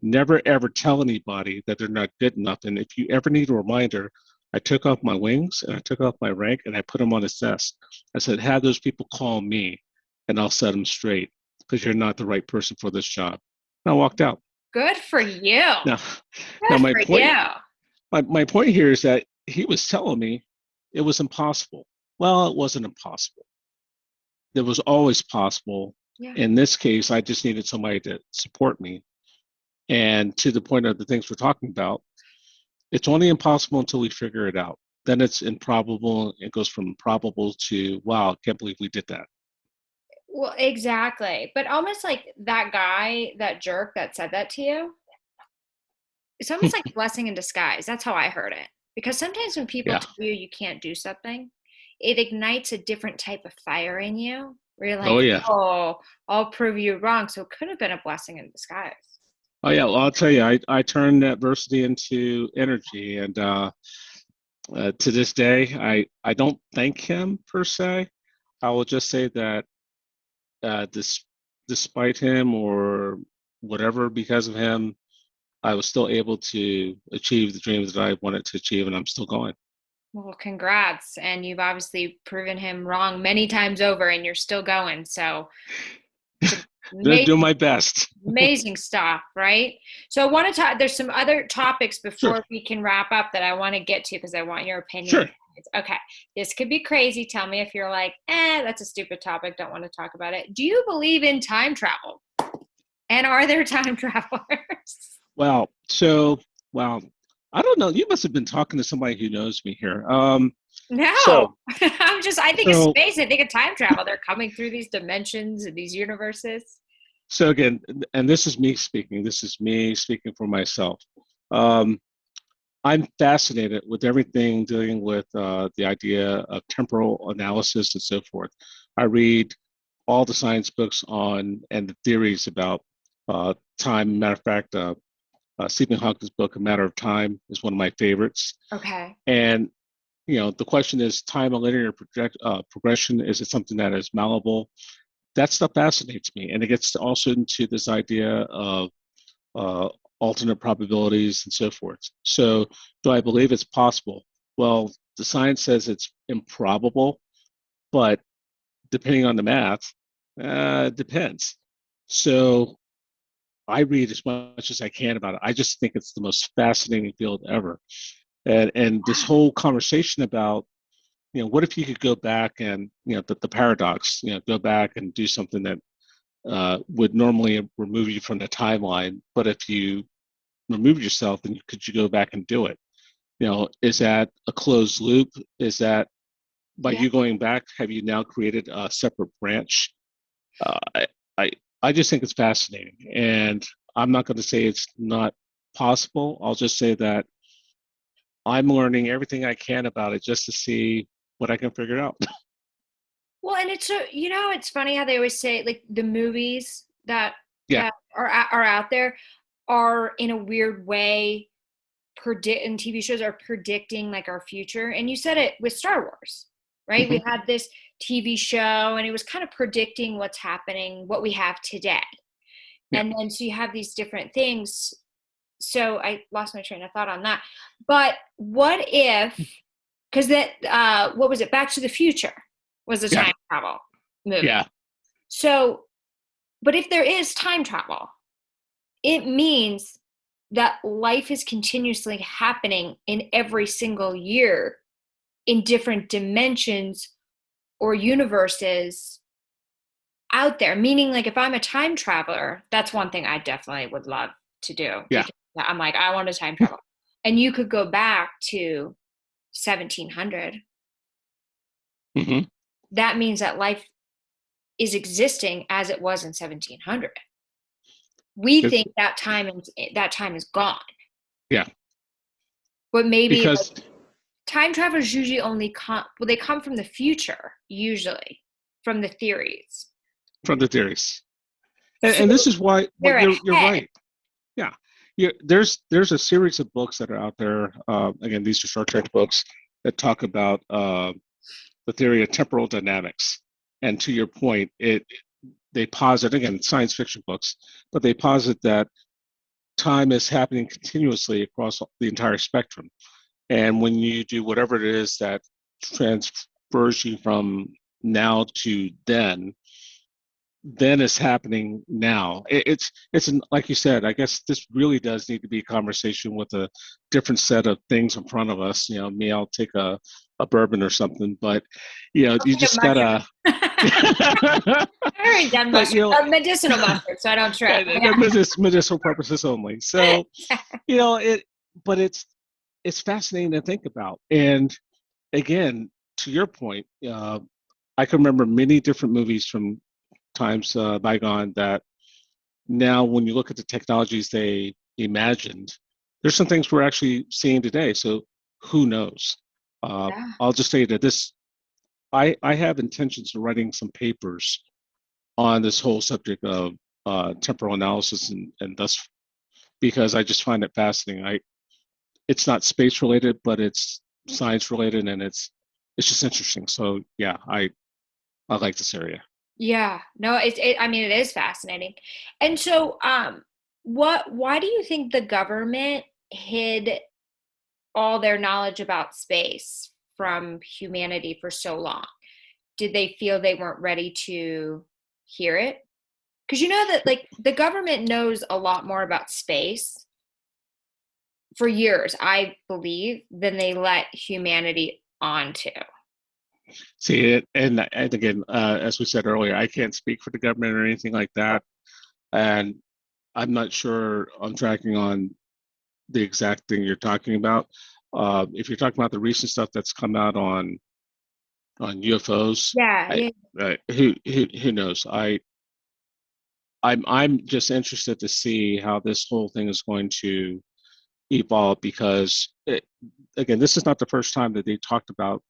Never ever tell anybody that they're not good enough. And if you ever need a reminder, I took off my wings and I took off my rank and I put them on his desk. I said, have those people call me and I'll set them straight because you're not the right person for this job." And I walked out. Good for you. Now, now Good my for point, you. my point here is that he was telling me it was impossible. Well, it wasn't impossible. It was always possible. Yeah. In this case, I just needed somebody to support me. And to the point of the things we're talking about, it's only impossible until we figure it out. Then it's improbable. It goes from probable to, wow, I can't believe we did that. Well, exactly. But almost like that guy, that jerk that said that to you, it's almost like a blessing in disguise. That's how I heard it. Because sometimes when people Yeah. tell you you can't do something, it ignites a different type of fire in you where you're Oh, like, yeah. oh, I'll prove you wrong. So it could have been a blessing in disguise. Oh, yeah. Well, I'll tell you, I turned adversity into energy. And to this day, I don't thank him per se. I will just say that despite him or whatever, because of him, I was still able to achieve the dreams that I wanted to achieve, and I'm still going. Well, congrats. And you've obviously proven him wrong many times over and you're still going. So it's Do amazing, my best. amazing stuff, right? So I want to talk, there's some other topics Sure, before we can wrap up that I want to get to because I want your opinion. sure. Okay. This could be crazy. Tell me if you're like, that's a stupid topic. Don't want to talk about it. Do you believe in time travel? And are there time travelers? Well, so, well, I don't know. You must have been talking to somebody who knows me here. No, So, I think of so, space. I think of time travel. They're coming through these dimensions and these universes. so again, and this is me speaking. This is me speaking for myself. Um, I'm fascinated with everything dealing with the idea of temporal analysis and so forth. I read all the science books on and the theories about time. Matter of fact, Stephen Hawking's book, A Matter of Time, is one of my favorites. Okay. And the question is, time a linear progression? Is it something that is malleable? That stuff fascinates me, and it gets also into this idea of uh, alternate probabilities and so forth. So, do I believe it's possible? Well, the science says it's improbable, but depending on the math, depends. So, I read as much as I can about it. I just think it's the most fascinating field ever, and this whole conversation about what if you could go back and the paradox, go back and do something that would normally remove you from the timeline, but if you remove yourself, then could you go back and do it? Is that a closed loop? Is that by Yeah. you going back, have you now created a separate branch? Uh, I, I I just think it's fascinating, and I'm not going to say it's not possible. I'll just say that I'm learning everything I can about it just to see what I can figure out. Well, and it's it's funny how they always say like the movies that Yeah. that are out there are in a weird way predict and TV shows are predicting like our future. And you said it with Star Wars, right? We Hmm. had this TV show and it was kind of predicting what's happening, what we have today. Yeah. And then so you have these different things. So I lost my train of thought on that. But what if, because what was it? Back to the Future was a Yeah. time travel movie. Yeah. So, but if there is time travel, it means that life is continuously happening in every single year in different dimensions or universes out there. Meaning, like, if I'm a time traveler, that's one thing I definitely would love to do. Yeah. Because I'm like, I want to time travel. And you could go back to 1700. Hmm. That means that life is existing as it was in 1700. We It's think that time is gone, yeah, but maybe like because time travelers usually they come from the future, usually from the theories. from the theories, So and this is why. But they're you're ahead. right. Yeah, there's a series of books that are out there. Again, these are Star Trek books that talk about the theory of temporal dynamics. And to your point, they posit, again, science fiction books, but they posit that time is happening continuously across the entire spectrum. And when you do whatever it is that transfers you from now to then is happening now. Like you said, I guess this really does need to be a conversation with a different set of things in front of us. Me, I'll take a bourbon or something, but I'll you take a just gotta. I already done But mustard, medicinal mustard, so I don't trip. they're medicinal purposes only. So it, but it's fascinating to think about. And again, to your point, I can remember many different movies from times bygone that now when you look at the technologies they imagined, there's some things we're actually seeing today. So who knows? Yeah. I'll just say that I have intentions of writing some papers on this whole subject of temporal analysis and thus because I just find it fascinating. It's not space related, but it's science related, and it's just interesting. So yeah, I like this area. Yeah. No, I mean, it is fascinating. And so, why do you think the government hid all their knowledge about space from humanity for so long? Did they feel they weren't ready to hear it? Because you know that like the government knows a lot more about space for years, I believe, than they let humanity onto. See it, and again, as we said earlier, I can't speak for the government or anything like that, and I'm not sure I'm tracking on the exact thing you're talking about. If you're talking about the recent stuff that's come out on UFOs, Yeah, I yeah, who knows? I'm just interested to see how this whole thing is going to evolve because again, this is not the first time that they talked about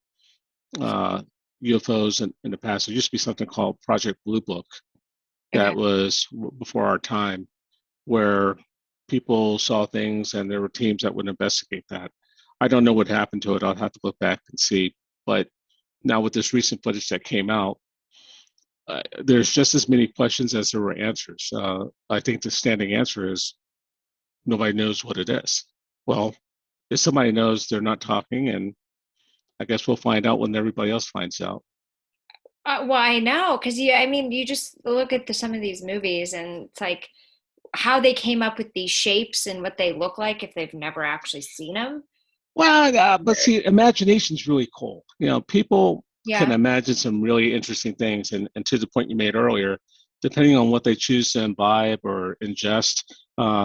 uh, UFOs in the past. There used to be something called Project Blue Book Okay. that was before our time, where people saw things and there were teams that would investigate that. I don't know what happened to it. I'll have to look back and see. But now with this recent footage that came out, there's just as many questions as there were answers. I think the standing answer is nobody knows what it is. Well, if somebody knows, they're not talking, and I guess we'll find out when everybody else finds out. Well, I know, because I mean, you just look at some of these movies, and it's like how they came up with these shapes and what they look like if they've never actually seen them. Well, but see, imagination's really cool. People can Yeah. imagine some really interesting things, and to the point you made earlier, depending on what they choose to imbibe or ingest,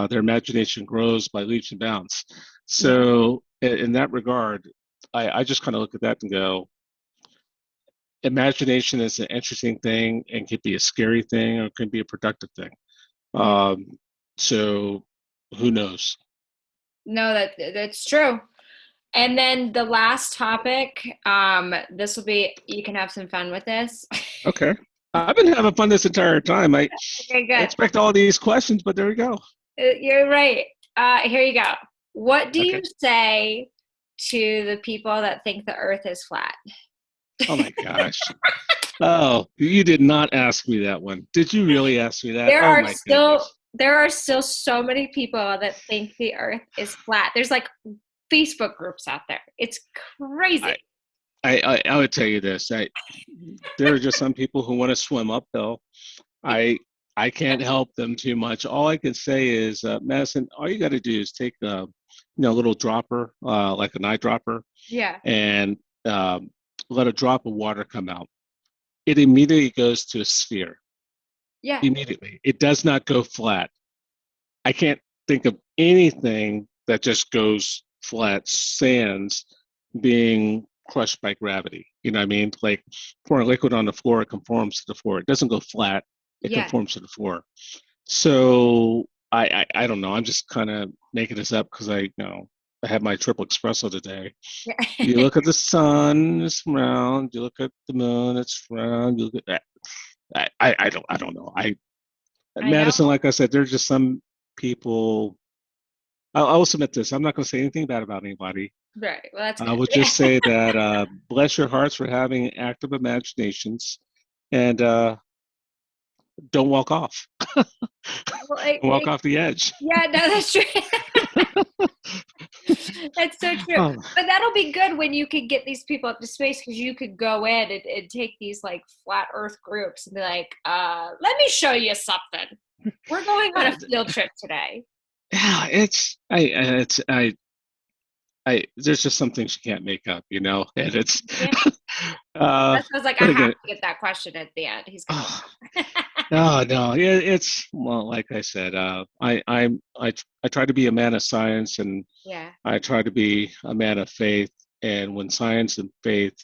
their imagination grows by leaps and bounds. Yeah. So, in that regard, I just kind of look at that and go, imagination is an interesting thing and could be a scary thing or it can be a productive thing. Yeah. So, who knows? No, that's true. And then the last topic, this will be, you can have some fun with this. Okay. I've been having fun this entire time. I Okay, good. expect all these questions, but there we go. You're right. Here you go. What do Okay. you say to the people that think the earth is flat? Oh my gosh. Oh, you did not ask me that one. Did you really ask me that? There Oh are my still goodness. there are still so many people that think the earth is flat. There's like Facebook groups out there. It's crazy. I I would tell you this. There are just some people who want to swim uphill. I I can't help them too much. All I can say is, Madison, all you got to do is take a little dropper, like an eyedropper, Yeah. and let a drop of water come out. It immediately goes to a sphere. Yeah. Immediately, it does not go flat. I can't think of anything that just goes flat, sans being crushed by gravity. You know what I mean? Like pouring liquid on the floor, it conforms to the floor. It doesn't go flat, it Yeah. conforms to the floor. So I don't know. I'm just kind of making this up because I had my triple espresso today. You Yeah. look at the sun, it's round. You look at the moon, it's round. You look at that. I don't know. I know. Madison, like I said, there's just some people. I will submit this. I'm not going to say anything bad about anybody. Right. Well, that's I good. will just say that bless your hearts for having active imaginations, and don't walk off. Well, Walk off the edge. yeah, no, that's true. That's so true. Oh, But that'll be good when you could get these people up to space, because you could go in and take these like flat earth groups and be like, let me show you something. We're going on a field trip today. yeah, there's just some things you can't make up, and it's, Yeah. uh, That's I was like, I but have again, to get that question at the end. He's gonna oh, no, it's, well, like I said, I try to be a man of science, and Yeah. I try to be a man of faith. And when science and faith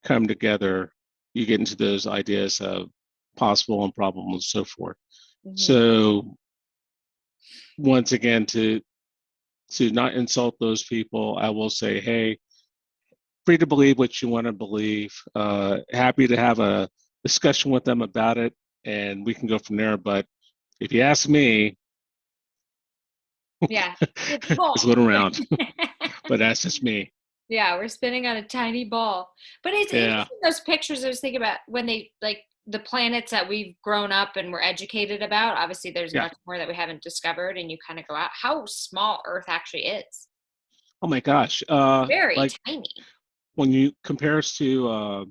come together, you get into those ideas of possible and probable and so forth. Hmm. So once again, to not insult those people, I will say, hey, free to believe what you want to believe. Happy to have a discussion with them about it, and we can go from there. But if you ask me, Yeah. It's full. it's a little round, but that's just me. Yeah, we're spinning on a tiny ball. But it's Yeah, interesting, those pictures I was thinking about, when they like the planets that we've grown up and we're educated about. Obviously, there's yeah. much more that we haven't discovered, and you kind of go out how small Earth actually is. Oh my gosh. Very Like tiny. when you compare us to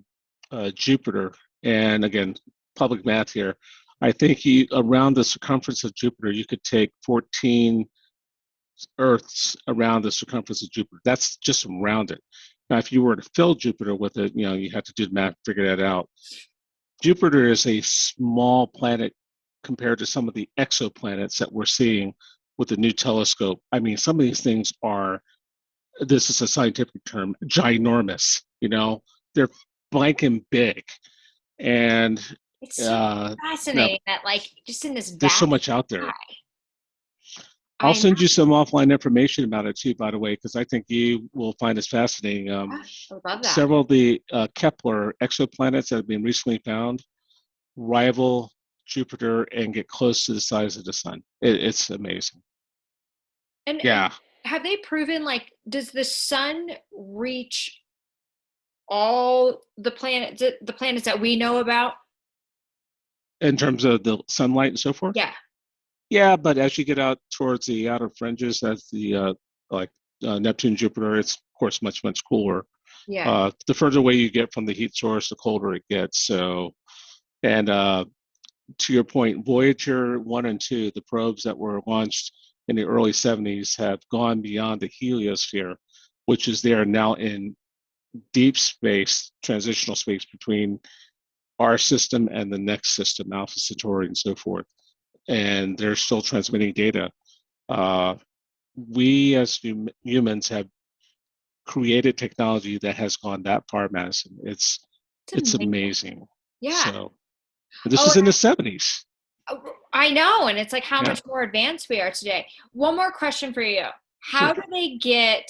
Jupiter, and again, public math here, I think around the circumference of Jupiter, you could take 14 Earths around the circumference of Jupiter. That's just around it. Now, if you were to fill Jupiter with it, you have to do the math, figure that out. Jupiter is a small planet compared to some of the exoplanets that we're seeing with the new telescope. I mean, some of these things are, this is a scientific term, ginormous. They're blanking big, and It's so uh, now fascinating that like just in this there's so vast much out there. sky. I'll I know. send you some offline information about it too, by the way, because I think you will find this fascinating. I would love that. Several of the Kepler exoplanets that have been recently found rival Jupiter and get close to the size of the sun. It's amazing. And Yeah, have they proven, like, does the sun reach all the planets that we know about? in terms of the sunlight and so forth. Yeah. Yeah, but as you get out towards the outer fringes, as the like Neptune, Jupiter, it's of course much cooler. Yeah. The further away you get from the heat source, the colder it gets. So, and to your point, Voyager 1 and 2, the probes that were launched in the early 70s, have gone beyond the heliosphere, which is there now in deep space, transitional space between our system and the next system, Alpha Centauri and so forth. And they're still transmitting data. Uh, we as humans have created technology that has gone that far, Madison. It's It's amazing. amazing. Yeah. So this Oh, is in the 70s. I know. And it's like how Yeah, much more advanced we are today. One more question for you. How sure. do they get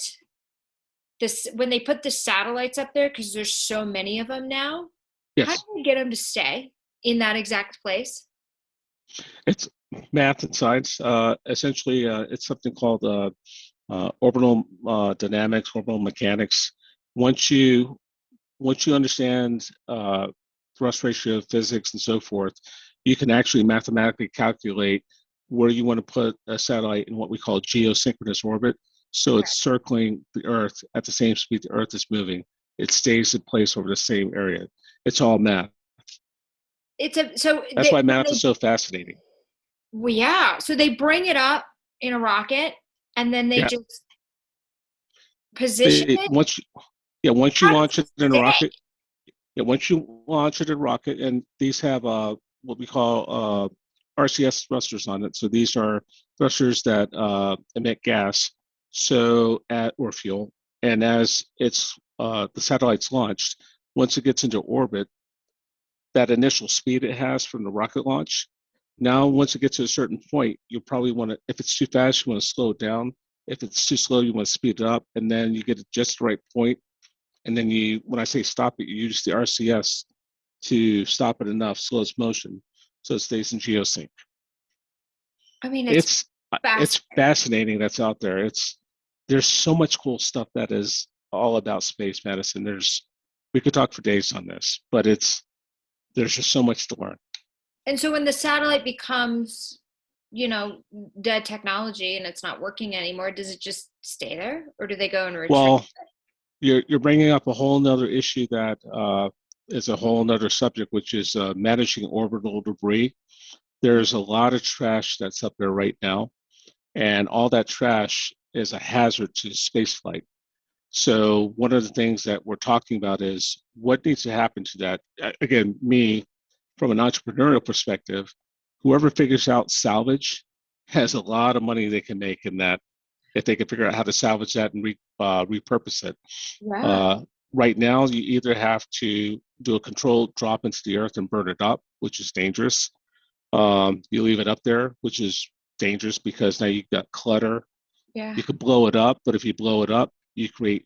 this when they put the satellites up there? Because there's so many of them now. How do Yes, they get them to stay in that exact place? it's math and science. Essentially, it's something called orbital dynamics, orbital mechanics. Once you once you understand thrust ratio physics and so forth, you can actually mathematically calculate where you want to put a satellite in what we call geosynchronous orbit. So Okay. it's circling the Earth at the same speed the Earth is moving. It stays in place over the same area. It's all math. It's a so That's they why when math is they so fascinating. well, yeah. So they bring it up in a rocket and then they Yeah. just position it. Once you How does launch it it in a stay? rocket, yeah, once you launch it in a rocket, and these have what we call RCS thrusters on it. So these are thrusters that emit gas, so at or fuel. And as it's the satellite's launched, once it gets into orbit, that initial speed it has from the rocket launch. Now, once it gets to a certain point, you probably want to, if it's too fast, you want to slow it down. If it's too slow, you want to speed it up, and then you get it just the right point. And then you, when I say stop it, you use the RCS to stop it enough, slow its motion, so it stays in geosync. I mean, it's It's fast. it's fascinating that's out there. There's so much cool stuff that is all about space medicine. We could talk for days on this, but there's just so much to learn. And so when the satellite becomes, dead technology and it's not working anymore, does it just stay there or do they go and retrieve? Well, you're bringing up a whole nother issue that is a whole nother subject, which is managing orbital debris. There's a lot of trash that's up there right now, and all that trash is a hazard to spaceflight. So one of the things that we're talking about is what needs to happen to that. Again, me, from an entrepreneurial perspective, whoever figures out salvage has a lot of money they can make in that if they can figure out how to salvage that and repurpose it. Yeah. Uh, right now, you either have to do a controlled drop into the earth and burn it up, which is dangerous. You leave it up there, which is dangerous because now you've got clutter. Yeah. You could blow it up, but if you blow it up, you create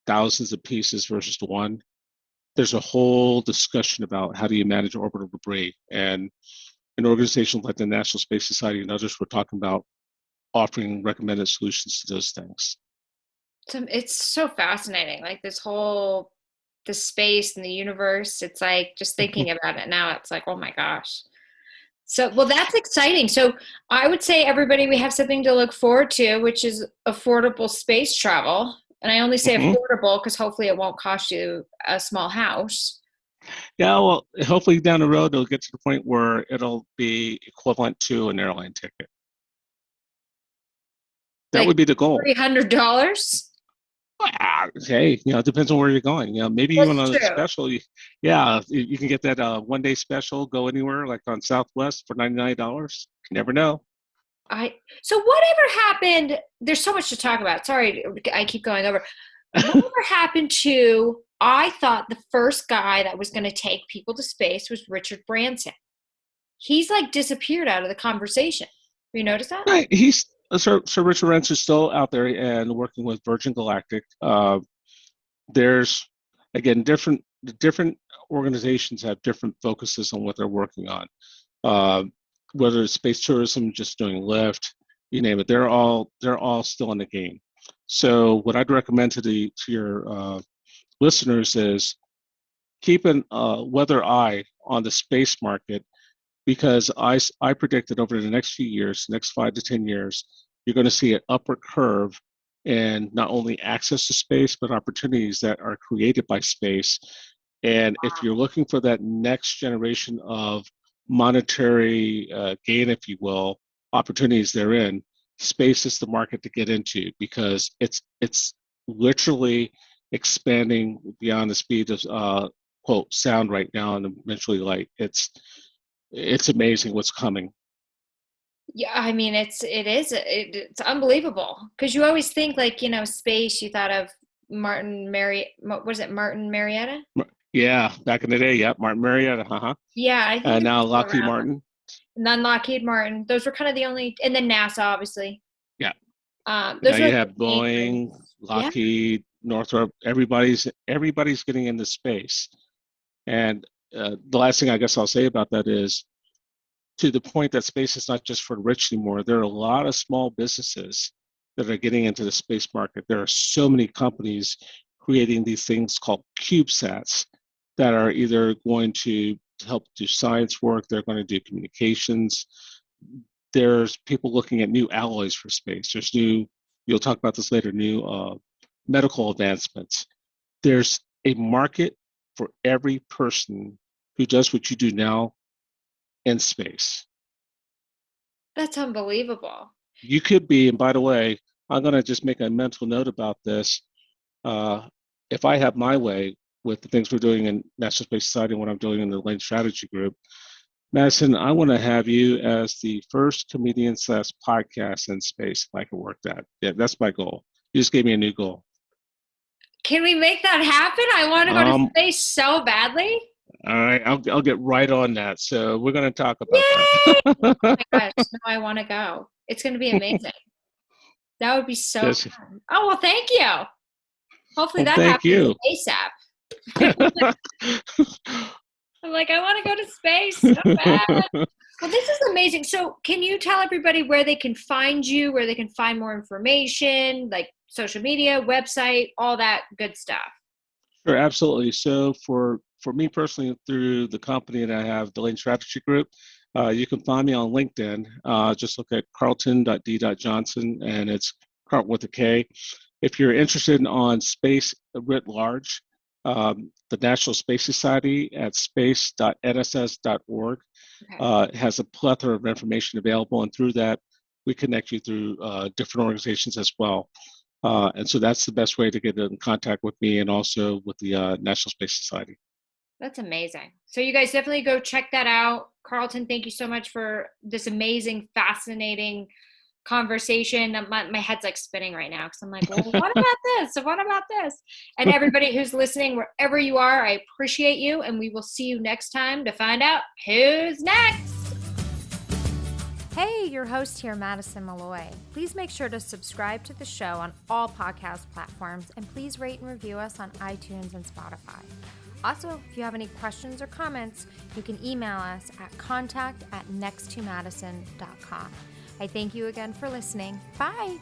thousands of pieces versus the one. There's a whole discussion about how do you manage orbital debris. And an organization like the National Space Society and others were talking about offering recommended solutions to those things. So it's so fascinating. Like the space and the universe. It's like just thinking about it now, it's like, oh my gosh. So, well, that's exciting. So I would say everybody, we have something to look forward to, which is affordable space travel. And I only say Mm-hmm. affordable because hopefully it won't cost you a small house. Yeah, well, hopefully down the road it'll get to the point where it'll be equivalent to an airline ticket. That Like would be the goal. $300. Hey, it depends on where you're going. Maybe even That's on a true. special, you can get that one-day special, go anywhere, like on Southwest for $99. You never know. So whatever happened, there's so much to talk about. Sorry, I keep going over. Whatever happened to, I thought the first guy that was going to take people to space was Richard Branson. He's like disappeared out of the conversation. Have you noticed that? Right. So Richard Rentz is still out there and working with Virgin Galactic. There's again different organizations have different focuses on what they're working on. Uh, whether it's space tourism, just doing lift, you name it, they're all still in the game. So what I'd recommend to your listeners is keep an weather eye on the space market, because I predict that over the next few years, next 5 to 10 years, you're going to see an upward curve in not only access to space, but opportunities that are created by space. And if you're looking for that next generation of monetary gain, if you will, opportunities therein, space is the market to get into, because it's literally expanding beyond the speed of quote sound right now and eventually light. It's amazing what's coming. Yeah, I mean, it's unbelievable because you always think like, space, you thought of what was it, Martin Marietta? Yeah, back in the day, yeah, Martin Marietta, Yeah, I think and it now was still Lockheed around. Martin. And then Lockheed Martin. Those were kind of the only, and then NASA, obviously. Yeah. Now Those were you like have the main three. Boeing, Yeah. Lockheed, Northrop. Everybody's getting into space. And the last thing I guess I'll say about that is, to the point that space is not just for the rich anymore. There are a lot of small businesses that are getting into the space market. There are so many companies creating these things called CubeSats that are either going to help do science work, they're going to do communications. There's people looking at new alloys for space. There's new, you'll talk about this later, new medical advancements. There's a market for every person who does what you do now in space. That's unbelievable. You could be, and by the way, I'm going to just make a mental note about this. Uh, if I have my way with the things we're doing in National Space Society and what I'm doing in the Lane Strategy Group, Madison, I want to have you as the first comedian slash podcast in space if I can work that. Yeah, that's my goal. You just gave me a new goal. Can we make that happen? I want to go to space so badly. All right, I'll get right on that. So we're going to talk about Yay! Oh that. my gosh, no, I want to go. It's going to be amazing. That would be so Yes. fun. Oh, well, thank you. Hopefully Well, that thank happens you. ASAP. I'm like, I want to go to space so bad. Well, this is amazing. So can you tell everybody where they can find you, where they can find more information, like social media, website, all that good stuff? Sure, absolutely. So for me personally, through the company that I have, the Lane Strategy Group, you can find me on LinkedIn. Just look at Karlton.d.Johnson, and it's Carlton with a K. If you're interested on space writ large, the National Space Society at space.nss.org has a plethora of information available, and through that, we connect you through different organizations as well. And so that's the best way to get in contact with me and also with the National Space Society. That's amazing. So you guys definitely go check that out. Karlton, thank you so much for this amazing, fascinating conversation. My head's like spinning right now because I'm like, well, what about this? What about this? And everybody who's listening, wherever you are, I appreciate you. And we will see you next time to find out who's next. Hey, your host here, Madison Malloy. Please make sure to subscribe to the show on all podcast platforms, and please rate and review us on iTunes and Spotify. Also, if you have any questions or comments, you can email us at contact@next2madison.com. I thank you again for listening. Bye.